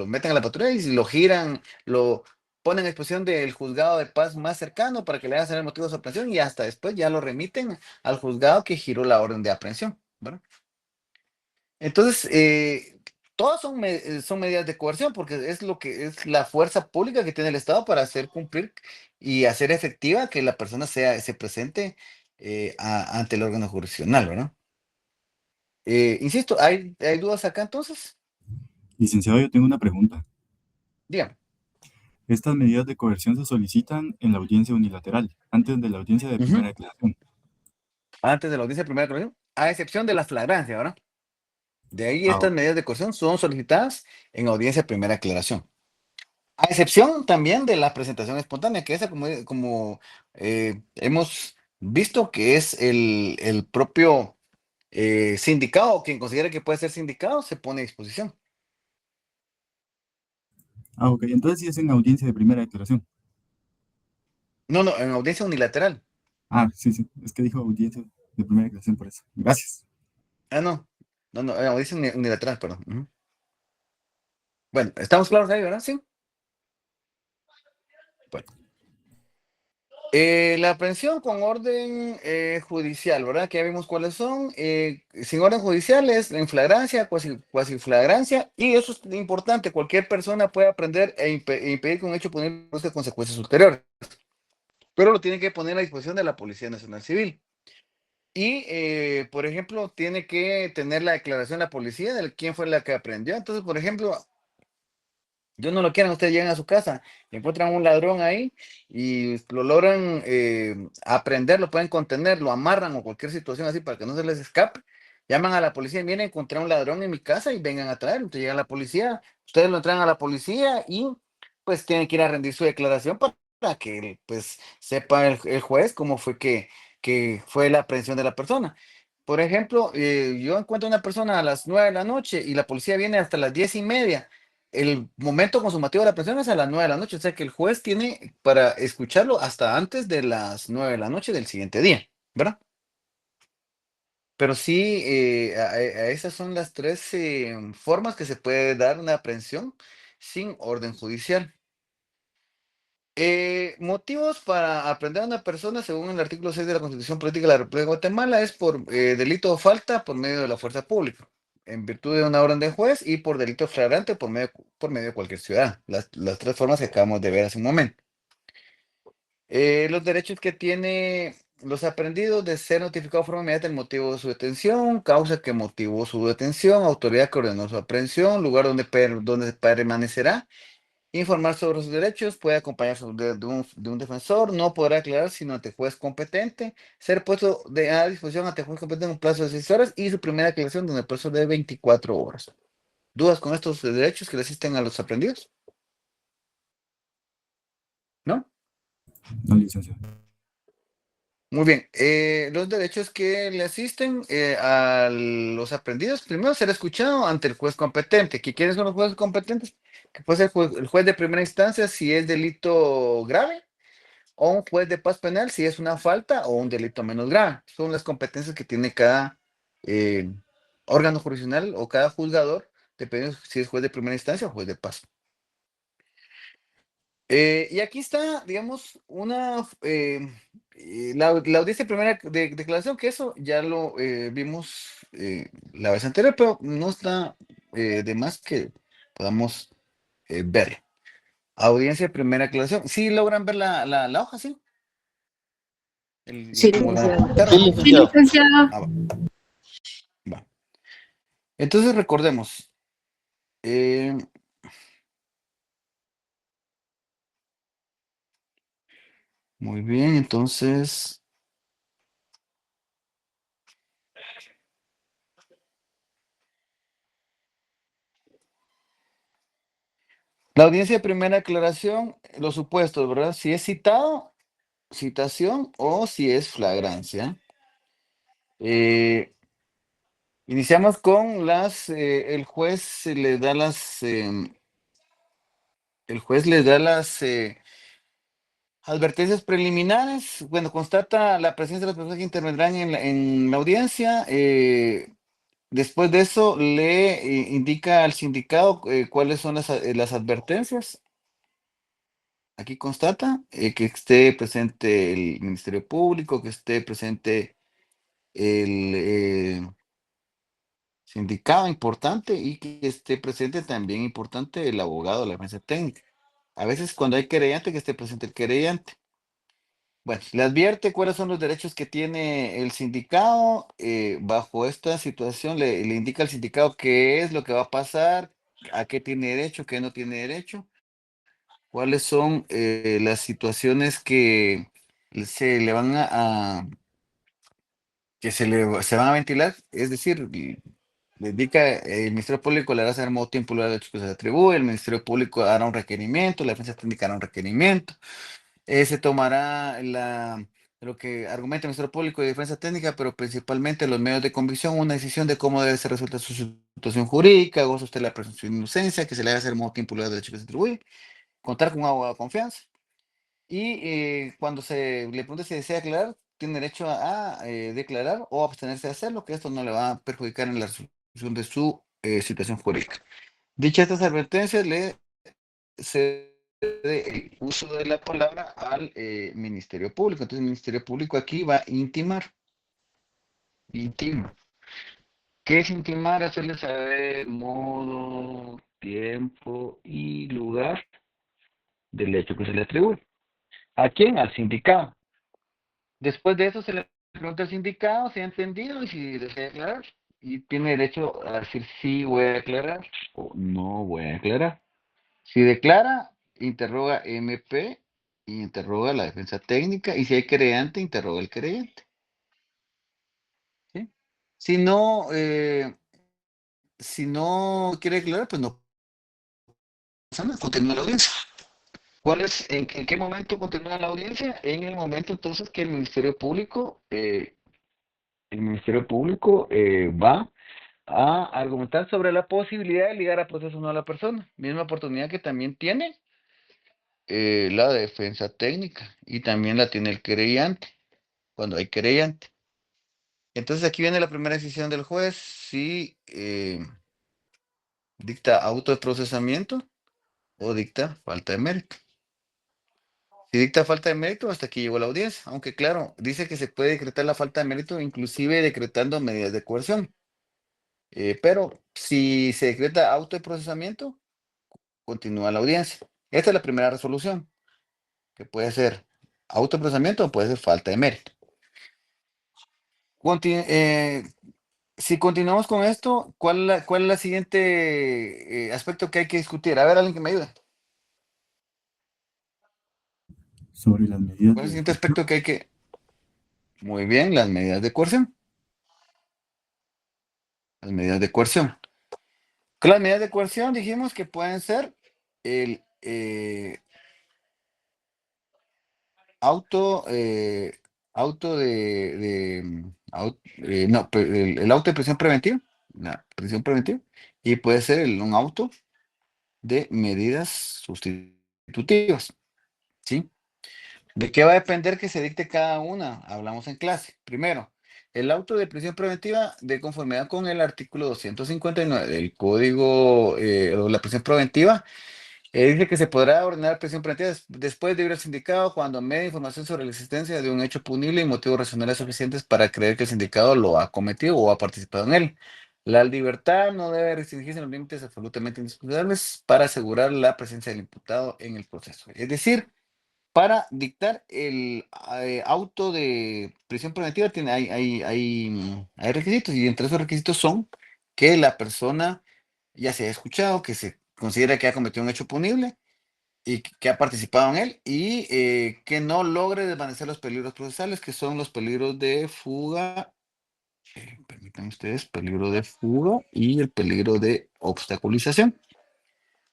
meten a la patrulla y lo giran, lo ponen a disposición del juzgado de paz más cercano para que le hagan saber el motivo de su aprehensión y hasta después ya lo remiten al juzgado que giró la orden de aprehensión, ¿verdad? Entonces, todas son medidas de coerción porque es lo que es la fuerza pública que tiene el Estado para hacer cumplir y hacer efectiva que la persona se presente ante el órgano jurisdiccional, ¿verdad? Insisto, ¿hay dudas acá entonces? Licenciado, yo tengo una pregunta. Dígame. Estas medidas de coerción se solicitan en la audiencia unilateral, antes de la audiencia de primera declaración. Antes de la audiencia de primera declaración, a excepción de la flagrancia, ¿verdad? De ahí estas medidas de coerción son solicitadas en audiencia de primera declaración. A excepción también de la presentación espontánea, que esa como hemos visto que es el propio sindicado, quien considera que puede ser sindicado, se pone a disposición. Ok, entonces sí es en audiencia de primera declaración. No, en audiencia unilateral. Sí, es que dijo audiencia de primera declaración por eso. Gracias. No, en audiencia unilateral, perdón. Ujú. Bueno, ¿estamos claros ahí, verdad? Sí. Bueno. La aprehensión con orden judicial, ¿verdad? Que ya vimos cuáles son. Sin orden judicial es en flagrancia, cuasi flagrancia, y eso es importante. Cualquier persona puede aprender e impedir que un hecho produzca consecuencias ulteriores, pero lo tiene que poner a disposición de la Policía Nacional Civil. Y, por ejemplo, tiene que tener la declaración de la policía de quién fue la que aprendió. Entonces, por ejemplo, Dios no lo quieran, ustedes llegan a su casa y encuentran un ladrón ahí y lo logran aprender, lo pueden contener, lo amarran o cualquier situación así para que no se les escape. Llaman a la policía y miren, encontré un ladrón en mi casa y vengan a traerlo. Entonces llega la policía, ustedes lo entregan a la policía y pues tienen que ir a rendir su declaración para que pues sepa el juez cómo fue que fue la aprehensión de la persona. Por ejemplo, yo encuentro una persona a las 9 de la noche y la policía viene hasta las 10:30. El momento consumativo de la aprehensión es a las 9 de la noche, o sea que el juez tiene para escucharlo hasta antes de las 9 de la noche del siguiente día, ¿verdad? Pero sí, esas son las tres formas que se puede dar una aprehensión sin orden judicial. Motivos para aprender a una persona, según el artículo 6 de la Constitución Política de la República de Guatemala, es por delito o falta por medio de la fuerza pública, en virtud de una orden de juez y por delito flagrante por medio de cualquier ciudadano. Las tres formas que acabamos de ver hace un momento. Los derechos que tiene los aprendidos de ser notificado de forma inmediata el motivo de su detención, causa que motivó su detención, autoridad que ordenó su aprehensión, lugar donde permanecerá. Informar sobre sus derechos, puede acompañarse de un defensor, no podrá aclarar sino ante juez competente, ser puesto a disposición ante juez competente en un plazo de 6 horas y su primera aclaración en el plazo de 24 horas. ¿Dudas con estos derechos que le asisten a los aprendidos? ¿No? No, licenciado. Muy bien. Los derechos que le asisten a los aprendidos, primero ser escuchado ante el juez competente. ¿Quiénes son los jueces competentes? Que puede ser el juez de primera instancia si es delito grave, o un juez de paz penal si es una falta o un delito menos grave. Son las competencias que tiene cada órgano jurisdiccional o cada juzgador, dependiendo si es juez de primera instancia o juez de paz. Y aquí está, digamos, la audiencia de primera declaración, que eso ya lo vimos la vez anterior, pero no está de más que podamos ver. Audiencia de primera declaración. ¿Sí logran ver la hoja, sí? Sí, Como la licenciado. comentaron, ¿no? Sí, licenciado. Ah, va. Entonces recordemos. Muy bien, entonces. La audiencia de primera aclaración, los supuestos, ¿verdad? Si es citado, citación o si es flagrancia. Iniciamos con el juez le da el juez le da las advertencias preliminares. Bueno, constata la presencia de las personas que intervendrán en la audiencia. Después de eso, le indica al sindicado cuáles son las advertencias. Aquí constata que esté presente el Ministerio Público, que esté presente el sindicado importante y que esté presente también importante el abogado de la defensa técnica. A veces cuando hay querellante, que esté presente el querellante. Bueno, le advierte cuáles son los derechos que tiene el sindicado. Bajo esta situación le indica al sindicado qué es lo que va a pasar, a qué tiene derecho, qué no tiene derecho, cuáles son las situaciones que se le van que se van a ventilar, es decir, le indica el Ministerio Público le hará saber modo tiempo lugar de hecho que se le atribuye, el Ministerio Público hará un requerimiento, la defensa técnica hará un requerimiento, se tomará lo que argumenta el Ministerio Público de Defensa Técnica, pero principalmente los medios de convicción, una decisión de cómo debe ser resuelta su situación jurídica, goza usted la presunción de inocencia, que se le haga hacer modo tiempo lugar de hecho que se atribuye, contar con un abogado de confianza. Y cuando se le pregunta si desea aclarar, tiene derecho a declarar o abstenerse de hacerlo, que esto no le va a perjudicar en la resolución de su situación jurídica. Dichas estas advertencias, le cede el uso de la palabra al Ministerio Público. Entonces, el Ministerio Público aquí va a intimar. Intima. ¿Qué es intimar? Hacerle saber modo, tiempo y lugar del hecho que se le atribuye. ¿A quién? Al sindicado. Después de eso se le pregunta al sindicado si ha entendido y si desea aclarar. Y tiene derecho a decir sí voy a aclarar o no voy a aclarar. Si declara, interroga MP y interroga la defensa técnica. Y si hay querellante, interroga el querellante. ¿Sí? Si no quiere aclarar, pues no pasa nada, continúa la audiencia. ¿En qué momento continúa la audiencia? En el momento entonces que el Ministerio Público va a argumentar sobre la posibilidad de ligar a proceso no a la persona. Misma oportunidad que también tiene la defensa técnica y también la tiene el querellante, cuando hay querellante. Entonces aquí viene la primera decisión del juez, si dicta auto de procesamiento o dicta falta de mérito. Si dicta falta de mérito, hasta aquí llegó la audiencia, aunque claro, dice que se puede decretar la falta de mérito, inclusive decretando medidas de coerción. Pero si se decreta auto de procesamiento, continúa la audiencia. Esta es la primera resolución, que puede ser auto de procesamiento o puede ser falta de mérito. Si continuamos con esto, ¿cuál es la siguiente aspecto que hay que discutir? A ver, alguien que me ayude. Sobre las medidas ¿Cuál es el de siguiente aspecto que hay que... Muy bien, las medidas de coerción. Las medidas de coerción. Con las medidas de coerción dijimos que pueden ser el auto de no, el auto de prisión preventiva, la prisión preventiva, y puede ser un auto de medidas sustitutivas, ¿sí? ¿De qué va a depender que se dicte cada una? Hablamos en clase. Primero, el auto de prisión preventiva de conformidad con el artículo 259 del Código o la prisión preventiva Dice que se podrá ordenar prisión preventiva después de ir al sindicado cuando media información sobre la existencia de un hecho punible y motivos racionales suficientes para creer que el sindicado lo ha cometido o ha participado en él. La libertad no debe restringirse en los límites absolutamente indispensables para asegurar la presencia del imputado en el proceso. Es decir, para dictar el auto de prisión preventiva hay requisitos y entre esos requisitos son que la persona ya se ha escuchado, que se considera que ha cometido un hecho punible y que ha participado en él y que no logre desvanecer los peligros procesales, que son los peligros de fuga, permítanme ustedes, peligro de fuga y el peligro de obstaculización.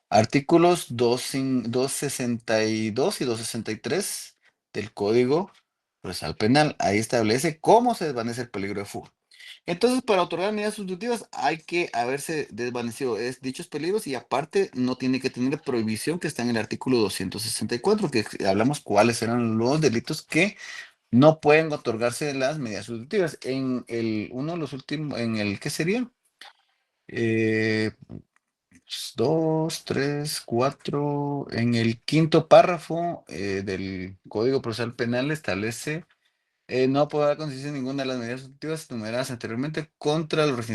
Artículos 262 y 263 del Código Procesal Penal. Ahí establece cómo se desvanece el peligro de fuga. Entonces, para otorgar medidas sustitutivas hay que haberse desvanecido dichos peligros y aparte no tiene que tener prohibición que está en el artículo 264, que hablamos cuáles eran los delitos que no pueden otorgarse las medidas sustitutivas. En uno de los últimos, en el, ¿qué sería? 2, 3, 4, en el quinto párrafo del Código Procesal Penal establece no podrá constituirse ninguna de las medidas sustitutivas enumeradas anteriormente contra los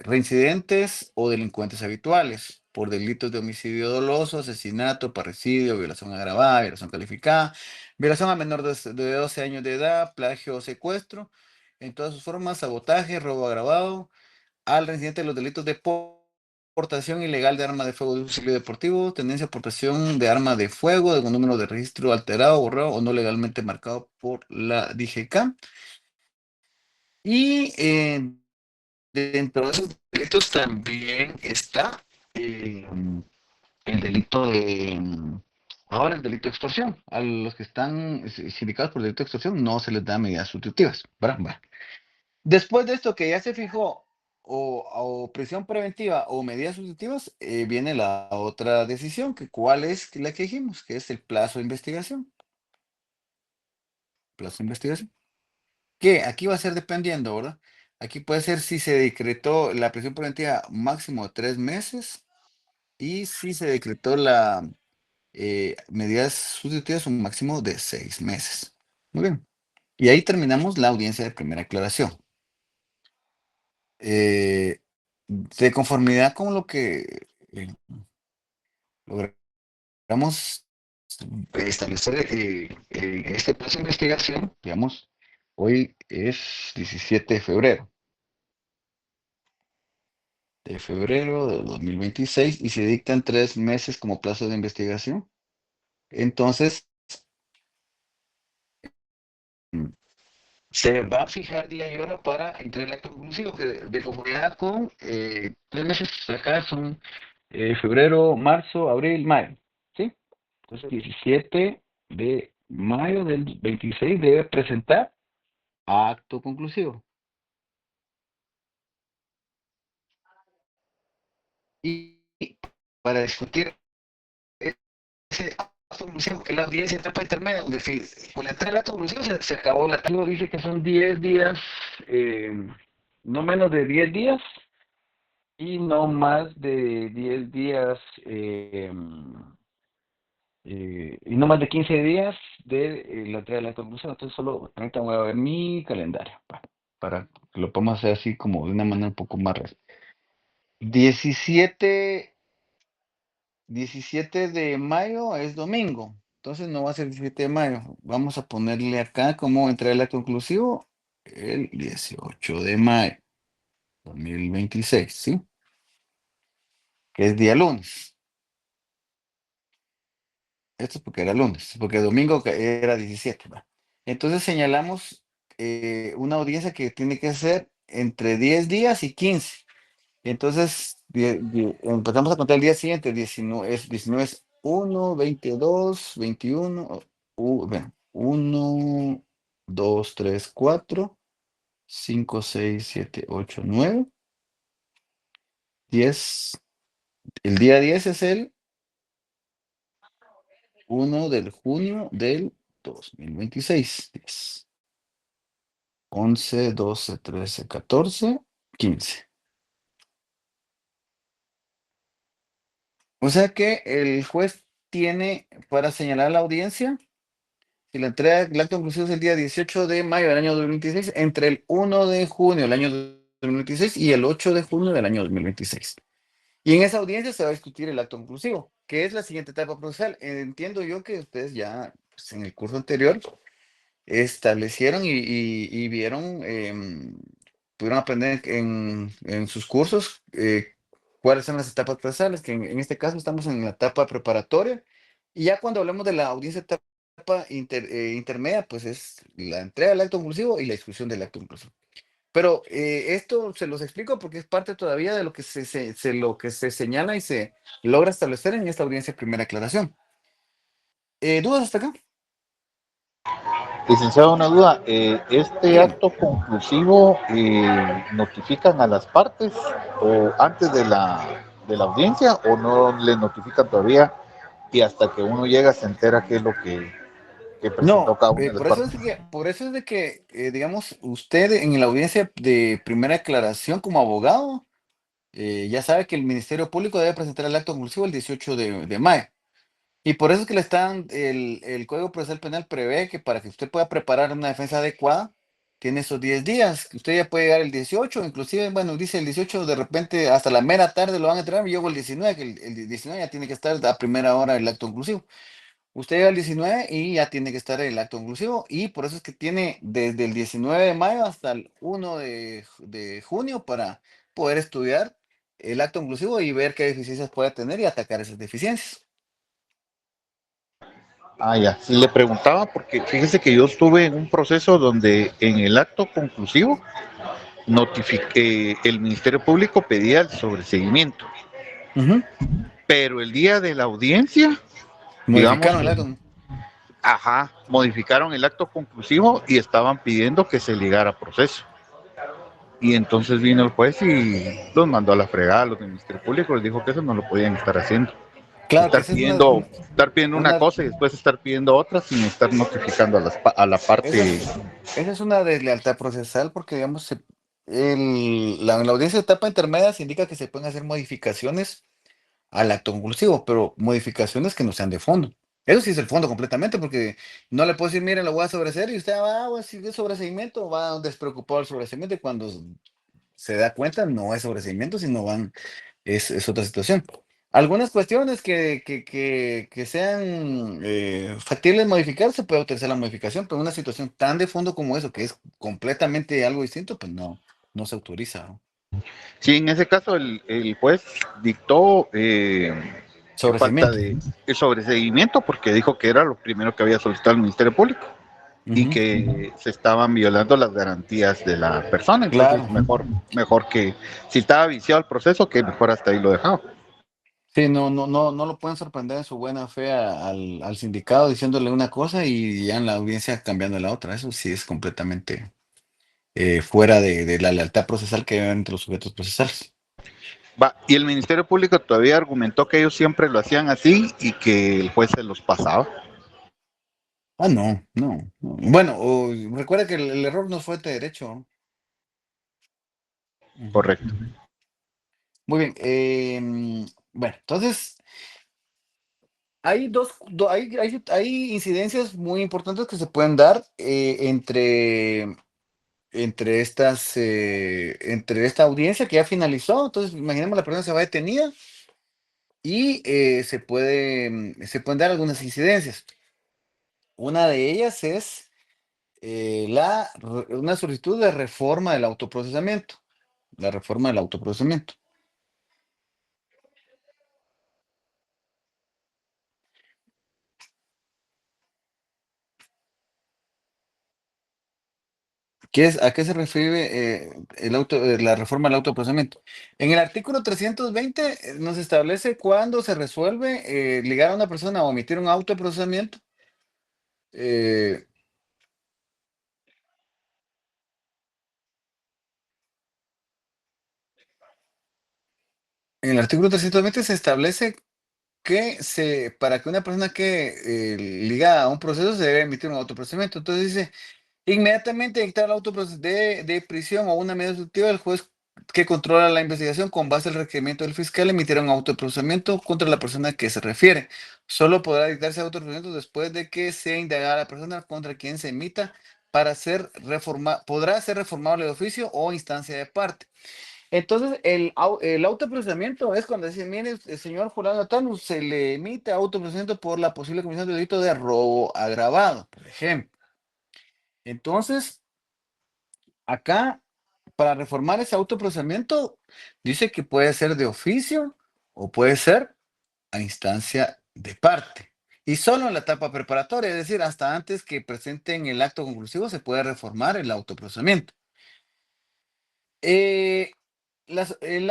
reincidentes o delincuentes habituales por delitos de homicidio doloso, asesinato, parricidio, violación agravada, violación calificada, violación a menor de 12 años de edad, plagio o secuestro, en todas sus formas, sabotaje, robo agravado, al reincidente de los delitos de portación ilegal de arma de fuego de uso civil y deportivo, tendencia a portación de arma de fuego de un número de registro alterado, borrado o no legalmente marcado por la DGK. Y dentro de esos delitos también está el delito de, ahora el delito de extorsión. A los que están sindicados por delito de extorsión no se les da medidas sustitutivas, ¿verdad? Bueno. Después de esto que ya se fijó, o prisión preventiva o medidas sustitutivas, viene la otra decisión, que cuál es la que dijimos, que es el plazo de investigación. Plazo de investigación. Que aquí va a ser dependiendo, ¿verdad? Aquí puede ser si se decretó la prisión preventiva máximo de 3 meses y si se decretó la medidas sustitutivas un máximo de 6 meses. Muy bien. Y ahí terminamos la audiencia de primera aclaración. De conformidad con lo que logramos establecer este plazo de investigación, digamos, hoy es 17 de febrero. De febrero de 2026 y se dictan 3 meses como plazo de investigación. Entonces, se va a fijar día y hora para entrar el acto conclusivo, que de conformidad con 3 meses acá son febrero, marzo, abril, mayo, ¿sí? Entonces, 17 de mayo del 26 debe presentar acto conclusivo. Y para discutir ese acto conclusivo, que la audiencia en etapa intermedia, donde con la entrada del acto conclusivo se acabó la etapa. Dice que son 10 días, no menos de 10 días y no más de 10 días y no más de 15 días de la entrega de la conclusión. Entonces solo ahorita voy a ver mi calendario para que lo podamos hacer así como de una manera un poco más rápida. 17 de mayo es domingo, entonces no va a ser 17 de mayo. Vamos a ponerle acá como entrega la conclusivo el 18 de mayo 2026, ¿sí? Que es día lunes. Esto es porque era lunes, porque domingo era 17. ¿Va? Entonces señalamos una audiencia que tiene que ser entre 10 días y 15. Entonces empezamos a contar el día siguiente, 19 es 1, 22, 21, bueno, 1, 2, 3, 4, 5, 6, 7, 8, 9, 10. El día 10 es el 1 de junio del 2026. 10, 11, 12, 13, 14, 15. O sea que el juez tiene para señalar a la audiencia si la entrega del acto conclusivo es el día 18 de mayo del año 2026, entre el 1 de junio del año 2026 y el 8 de junio del año 2026. Y en esa audiencia se va a discutir el acto conclusivo, que es la siguiente etapa procesal. Entiendo yo que ustedes ya pues, en el curso anterior establecieron y vieron, pudieron aprender en sus cursos cuáles son las etapas procesales, que en este caso estamos en la etapa preparatoria. Y ya cuando hablemos de la audiencia etapa intermedia, pues es la entrega del acto conclusivo y la discusión del acto conclusivo. Pero esto se los explico porque es parte todavía de lo que lo que se señala y se logra establecer en esta audiencia de primera aclaración. ¿Dudas hasta acá? Licenciado, una duda. ¿Este Dígame. acto conclusivo notifican a las partes o antes de la audiencia o no le notifican todavía y hasta que uno llega se entera qué es lo que presentó No, cada una de las por eso partes? por eso es de que, digamos, usted en la audiencia de primera aclaración como abogado, ya sabe que el Ministerio Público debe presentar el acto conclusivo el 18 de mayo. Y por eso es que el Código Procesal Penal prevé que para que usted pueda preparar una defensa adecuada, tiene esos 10 días, que usted ya puede llegar el 18, inclusive, bueno, dice el 18, de repente hasta la mera tarde lo van a entregar, y llego el 19, que el 19 ya tiene que estar a primera hora el acto conclusivo. Usted llega el 19 y ya tiene que estar el acto conclusivo, y por eso es que tiene desde el 19 de mayo hasta el 1 de junio para poder estudiar el acto conclusivo y ver qué deficiencias puede tener y atacar esas deficiencias. Ah, ya. Sí le preguntaba porque fíjese que yo estuve en un proceso donde en el acto conclusivo el Ministerio Público pedía el sobreseguimiento. Pero el día de la audiencia, Modificaron digamos, el acto. modificaron el acto conclusivo y estaban pidiendo que se ligara a proceso. Y entonces vino el juez y los mandó a la fregada a los del Ministerio Público, les dijo que eso no lo podían estar haciendo. Claro, estar pidiendo una cosa y después estar pidiendo otra sin estar notificando a la parte. Esa es una deslealtad procesal porque, digamos, la audiencia de etapa intermedia se indica que se pueden hacer modificaciones al acto conclusivo, pero modificaciones que no sean de fondo. Eso sí es el fondo completamente, porque no le puedo decir, miren, lo voy a sobreseer y usted va a seguir sobreseimiento, va despreocupado al sobreseimiento y cuando se da cuenta no es sobreseimiento, sino es otra situación. Algunas cuestiones que sean factibles de modificar, se puede utilizar la modificación, pero una situación tan de fondo como eso, que es completamente algo distinto, pues no se autoriza, ¿no? Sí, en ese caso el juez dictó falta de sobreseguimiento porque dijo que era lo primero que había solicitado el Ministerio Público y que se estaban violando las garantías de la persona. Entonces, mejor que si estaba viciado el proceso, que mejor hasta ahí lo dejaba. Sí, no lo pueden sorprender en su buena fe al sindicado diciéndole una cosa y ya en la audiencia cambiando la otra. Eso sí es completamente fuera de la lealtad procesal que hay entre los sujetos procesales. Y el Ministerio Público todavía argumentó que ellos siempre lo hacían así y que el juez se los pasaba. No. Bueno, recuerda que el error no fue de derecho. Correcto. Muy bien. Bueno, entonces hay hay incidencias muy importantes que se pueden dar entre esta audiencia que ya finalizó. Entonces, imaginemos la persona se va detenida y se pueden dar algunas incidencias. Una de ellas es una solicitud de reforma del autoprocesamiento. La reforma del autoprocesamiento. ¿A qué se refiere la reforma del autoprocesamiento? En el artículo 320 nos establece cuándo se resuelve ligar a una persona a omitir un autoprocesamiento. En el artículo 320 se establece que para que una persona que liga a un proceso se debe emitir un autoprocesamiento. Entonces dice, inmediatamente dictar el autoproceso de prisión o una medida sustitutiva, el juez que controla la investigación con base al requerimiento del fiscal emitirá un auto de procesamiento contra la persona que se refiere. Solo podrá dictarse auto de procesamiento después de que sea indagada la persona contra quien se emita para ser podrá ser reformable de oficio o instancia de parte. Entonces, el autoprocesamiento es cuando dice, mire, el señor fulano tal, se le emite autoprocesamiento por la posible comisión de delito de robo agravado, por ejemplo. Entonces, acá, para reformar ese autoprocesamiento, dice que puede ser de oficio o puede ser a instancia de parte. Y solo en la etapa preparatoria, es decir, hasta antes que presenten el acto conclusivo, se puede reformar el autoprocesamiento. El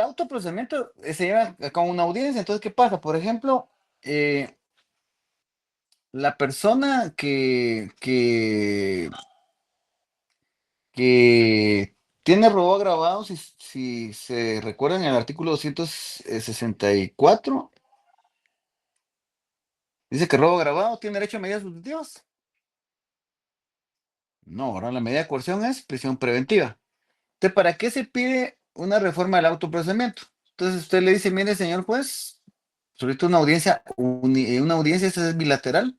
autoprocesamiento se lleva a cabo una audiencia. Entonces, ¿qué pasa? Por ejemplo, la persona que tiene robo agravado, si se recuerdan el artículo 264, dice que robo agravado tiene derecho a medidas sustitutivas. No, ahora la medida de coerción es prisión preventiva. Entonces, ¿para qué se pide una reforma del autoprocesamiento? Entonces, usted le dice, mire, señor juez, solicito una audiencia, esta es bilateral,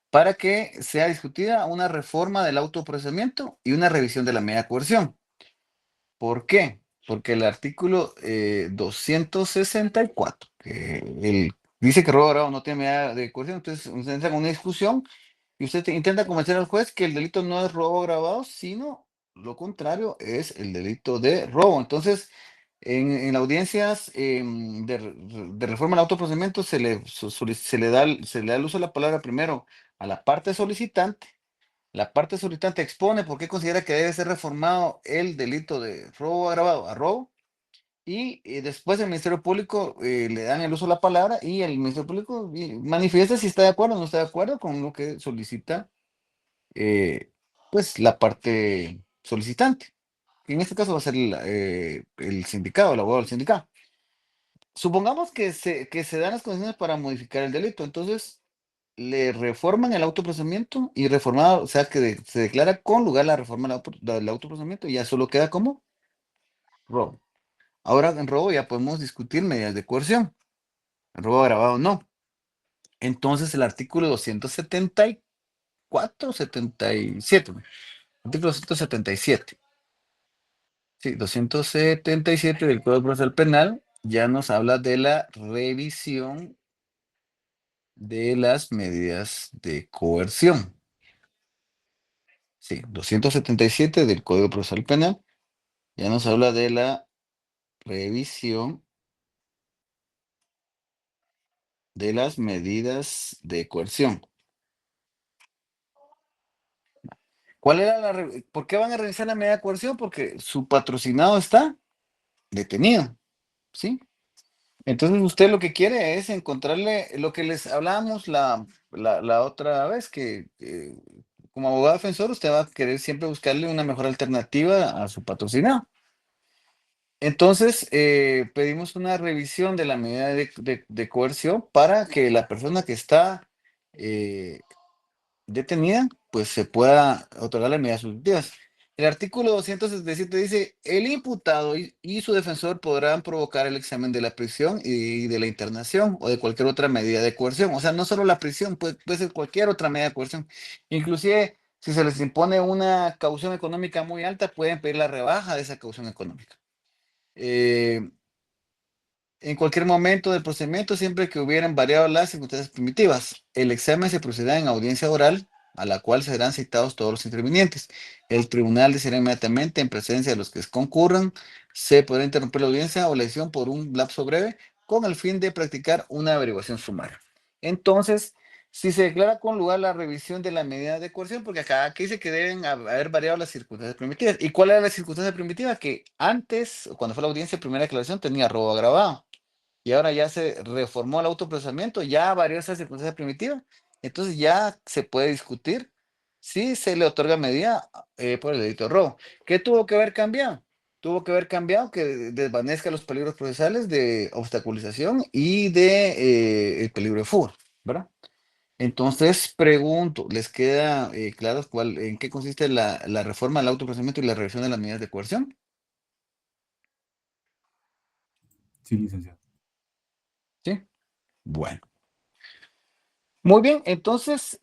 para que sea discutida una reforma del autoprocesamiento y una revisión de la medida de coerción. ¿Por qué? Porque el artículo 264, dice que robo agravado no tiene medida de coerción, entonces usted entra en una discusión y usted intenta convencer al juez que el delito no es robo agravado, sino lo contrario, es el delito de robo. Entonces, en las audiencias de reforma del autoprocedimiento se le da el uso de la palabra primero a la parte solicitante. La parte solicitante expone por qué considera que debe ser reformado el delito de robo agravado a robo. Y después el Ministerio Público le dan el uso de la palabra y el Ministerio Público manifiesta si está de acuerdo o no está de acuerdo con lo que solicita pues la parte solicitante. En este caso va a ser el sindicato, el abogado del sindicato. Supongamos que se dan las condiciones para modificar el delito, entonces le reforman el autoprocesamiento y reformado, o sea que se declara con lugar la reforma del autoprocesamiento y ya solo queda como robo. Ahora en robo ya podemos discutir medidas de coerción. En robo agravado no. Entonces el artículo 274, 77. Artículo 277. Sí, 277 del Código Procesal Penal ya nos habla de la revisión de las medidas de coerción. Sí, 277 del Código Procesal Penal ya nos habla de la revisión de las medidas de coerción. ¿Por qué van a revisar la medida de coerción? Porque su patrocinado está detenido, ¿sí? Entonces usted lo que quiere es encontrarle lo que les hablábamos la otra vez, que como abogado defensor usted va a querer siempre buscarle una mejor alternativa a su patrocinado. Entonces pedimos una revisión de la medida de coerción para que la persona que está detenida, pues se pueda otorgarle medidas sustitutivas. El artículo 277 dice, el imputado y su defensor podrán provocar el examen de la prisión y de la internación o de cualquier otra medida de coerción. O sea, no solo la prisión, puede ser cualquier otra medida de coerción. Inclusive, si se les impone una caución económica muy alta, pueden pedir la rebaja de esa caución económica. En cualquier momento del procedimiento, siempre que hubieran variado las circunstancias primitivas, el examen se procederá en audiencia oral, a la cual serán citados todos los intervinientes. El tribunal decidirá inmediatamente, en presencia de los que concurran, se podrá interrumpir la audiencia o la decisión por un lapso breve, con el fin de practicar una averiguación sumaria. Entonces, si se declara con lugar la revisión de la medida de coerción, porque aquí dice que deben haber variado las circunstancias primitivas. ¿Y cuál era la circunstancia primitiva? Que antes, cuando fue la audiencia de primera declaración, tenía robo agravado. Y ahora ya se reformó el autoprocesamiento, ya varió esa circunstancia primitiva. Entonces ya se puede discutir si se le otorga medida por el delito de robo. ¿Qué tuvo que haber cambiado? Tuvo que haber cambiado que desvanezca los peligros procesales de obstaculización y de el peligro de fuga, ¿verdad? Entonces, pregunto, ¿les queda claro en qué consiste la reforma del autoprocesamiento y la revisión de las medidas de coerción? Sí, licenciado. ¿Sí? Bueno. Muy bien, entonces,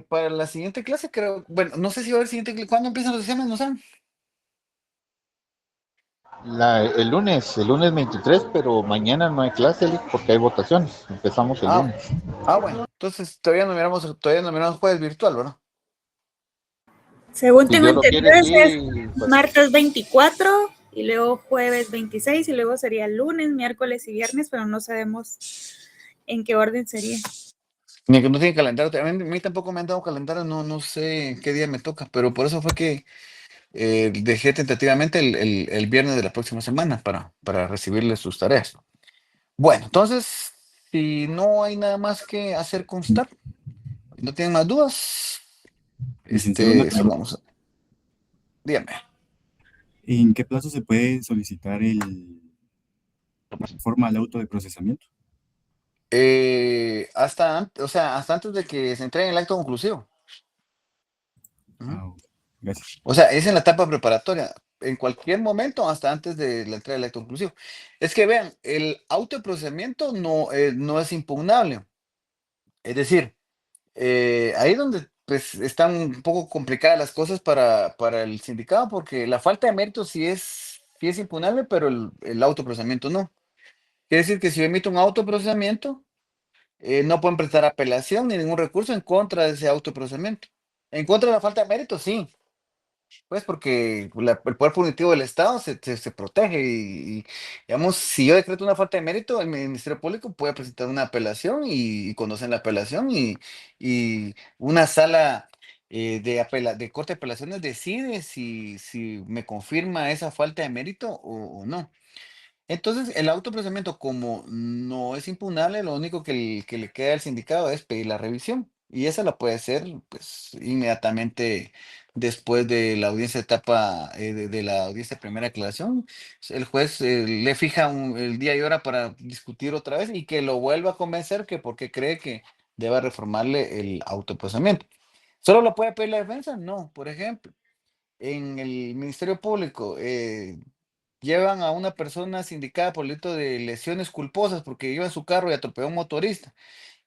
para la siguiente clase, creo, bueno, no sé si va a haber siguiente clase. ¿Cuándo empiezan los exámenes? ¿No saben? El lunes 23, pero mañana no hay clase, Lick, porque hay votaciones. Empezamos el lunes. Bueno, entonces todavía no miramos jueves virtual, ¿verdad? Según Si tengo Dios lo quiere, entendido, es sí. Pues, martes 24 y luego jueves 26 y luego sería lunes, miércoles y viernes, pero no sabemos en qué orden sería. Ni que no tiene calendario. A mí tampoco me han dado calendario, no sé qué día me toca, pero por eso fue que dejé tentativamente el viernes de la próxima semana para recibirles sus tareas. Bueno, entonces, si no hay nada más que hacer constar, no tienen más dudas, Licenciado, una solo pregunta. vamos a... Dígame. ¿En qué plazo se puede solicitar la reforma al auto de procesamiento? Hasta antes de que se entregue el acto conclusivo. Gracias. O sea, es en la etapa preparatoria, en cualquier momento, hasta antes de la entrega del acto conclusivo. Es que vean, el auto de procesamiento no es impugnable. Es decir, ahí donde pues están un poco complicadas las cosas para el sindicato, porque la falta de mérito sí es impugnable, pero el autoprocesamiento no. Quiere decir que si yo emito un autoprocesamiento, no pueden prestar apelación ni ningún recurso en contra de ese autoprocesamiento. En contra de la falta de mérito, sí. Pues porque el poder punitivo del Estado se protege digamos, si yo decreto una falta de mérito, el Ministerio Público puede presentar una apelación y conocen la apelación y una sala de corte de apelaciones decide si me confirma esa falta de mérito o no. Entonces, el autoprocesamiento, como no es impugnable, lo único que le queda al sindicato es pedir la revisión. Y esa la puede hacer pues, inmediatamente después de la audiencia de etapa, de la audiencia de primera aclaración. El juez le fija el día y hora para discutir otra vez y que lo vuelva a convencer que porque cree que deba reformarle el autoprocesamiento. ¿Solo lo puede pedir la defensa? No. Por ejemplo, en el Ministerio Público, llevan a una persona sindicada por el delito de lesiones culposas porque iba en su carro y atropelló a un motorista.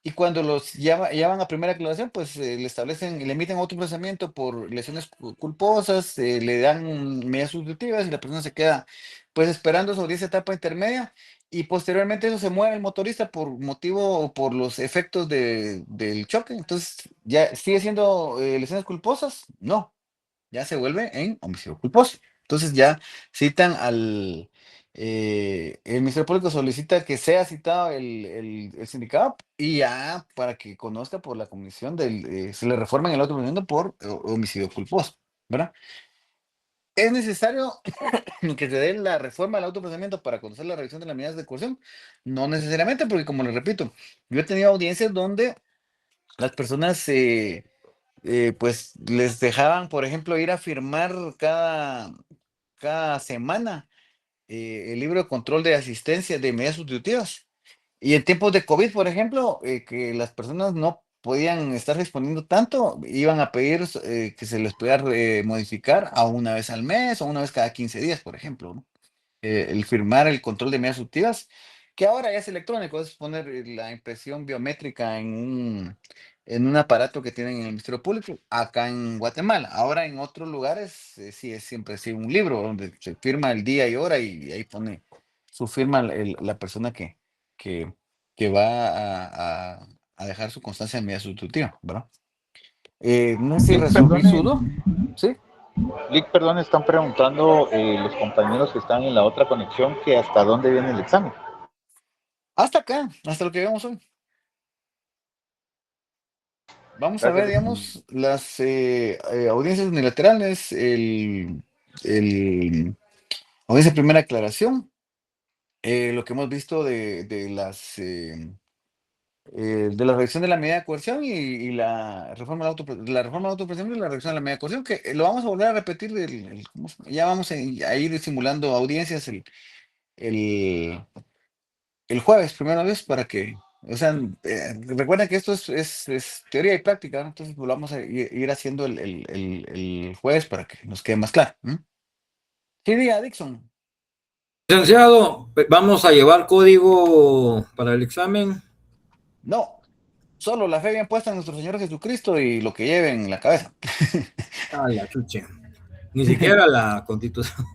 Y cuando los llevan a primera aclaración, pues le establecen, le emiten otro procesamiento por lesiones culposas, le dan medidas sustitutivas y la persona se queda pues esperando sobre esa etapa intermedia y posteriormente eso se mueve el motorista por motivo o por los efectos del choque. Entonces, ¿ya sigue siendo lesiones culposas? No, ya se vuelve en homicidio culposo. Entonces ya citan el Ministerio Público solicita que sea citado el sindicato y ya para que conozca por la comisión se le reformen el otro procedimiento por homicidio culposo, ¿verdad? ¿Es necesario que se dé la reforma al autoprocedimiento para conocer la revisión de las medidas de coerción? No necesariamente, porque como les repito, yo he tenido audiencias donde las personas pues les dejaban, por ejemplo, ir a firmar cada semana el libro de control de asistencia de medidas sustitutivas. Y en tiempos de COVID, por ejemplo, que las personas no podían estar respondiendo tanto, iban a pedir que se les pudiera modificar a una vez al mes o una vez cada 15 días, por ejemplo, ¿no? El firmar el control de medidas sustitutivas, que ahora ya es electrónico, es poner la impresión biométrica en un aparato que tienen en el Ministerio Público, acá en Guatemala. Ahora en otros lugares sí es siempre sí, un libro donde se firma el día y hora y ahí pone su firma la persona que, que va a dejar su constancia de medida sustitutiva, ¿verdad? No sé si Lick, resolví su perdone. duda. ¿Sí? Lick, perdón, están preguntando los compañeros que están en la otra conexión que hasta dónde viene el examen. Hasta acá, hasta lo que vemos hoy. Vamos a Gracias, ver, Lick. digamos, las audiencias unilaterales, audiencia de primera aclaración, lo que hemos visto de la revisión de la medida de coerción y la reforma del autoprocedimiento y la revisión de la medida de coerción, que lo vamos a volver a repetir, ya vamos a ir simulando audiencias el, el jueves, primera vez, para que, o sea, recuerden que esto es teoría y práctica, ¿no? Entonces lo vamos a ir haciendo el jueves para que nos quede más claro. ¿Mm? Sí, diga, Dixon. Licenciado, ¿vamos a llevar código para el examen? No, solo la fe bien puesta en nuestro Señor Jesucristo y lo que lleven en la cabeza. Ah, la chuche. Ni siquiera la Constitución.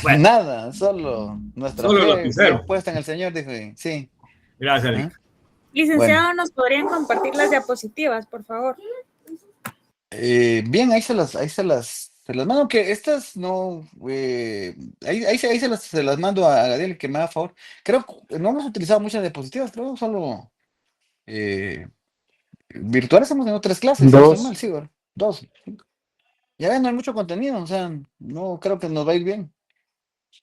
Bueno, nada, solo nuestra solo fe lapicero. bien puesta en el Señor, dijo. Sí. Gracias, Lic. Licenciado, Bueno. ¿nos podrían compartir las diapositivas, por favor? Bien, ahí se las mando, que estas no, ahí se las mando a Gadiel, que me haga favor. Creo que no hemos utilizado muchas diapositivas, creo solo virtuales hemos tenido 3 clases, si no estoy mal, sí, ¿verdad? 2. Ya ven, no hay mucho contenido, o sea, no creo que nos va a ir bien.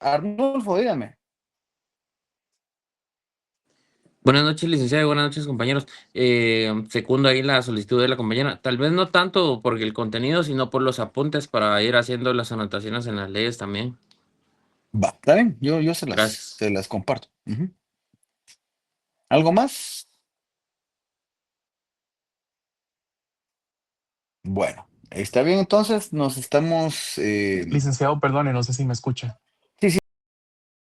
Arnulfo, dígame. Buenas noches, licenciado, y buenas noches, compañeros. Secundo ahí la solicitud de la compañera. Tal vez no tanto por el contenido, sino por los apuntes para ir haciendo las anotaciones en las leyes también. Va, está bien, yo se Gracias. las comparto. Ujú. ¿Algo más? Bueno, está bien, entonces nos estamos... Licenciado, perdone, no sé si me escucha.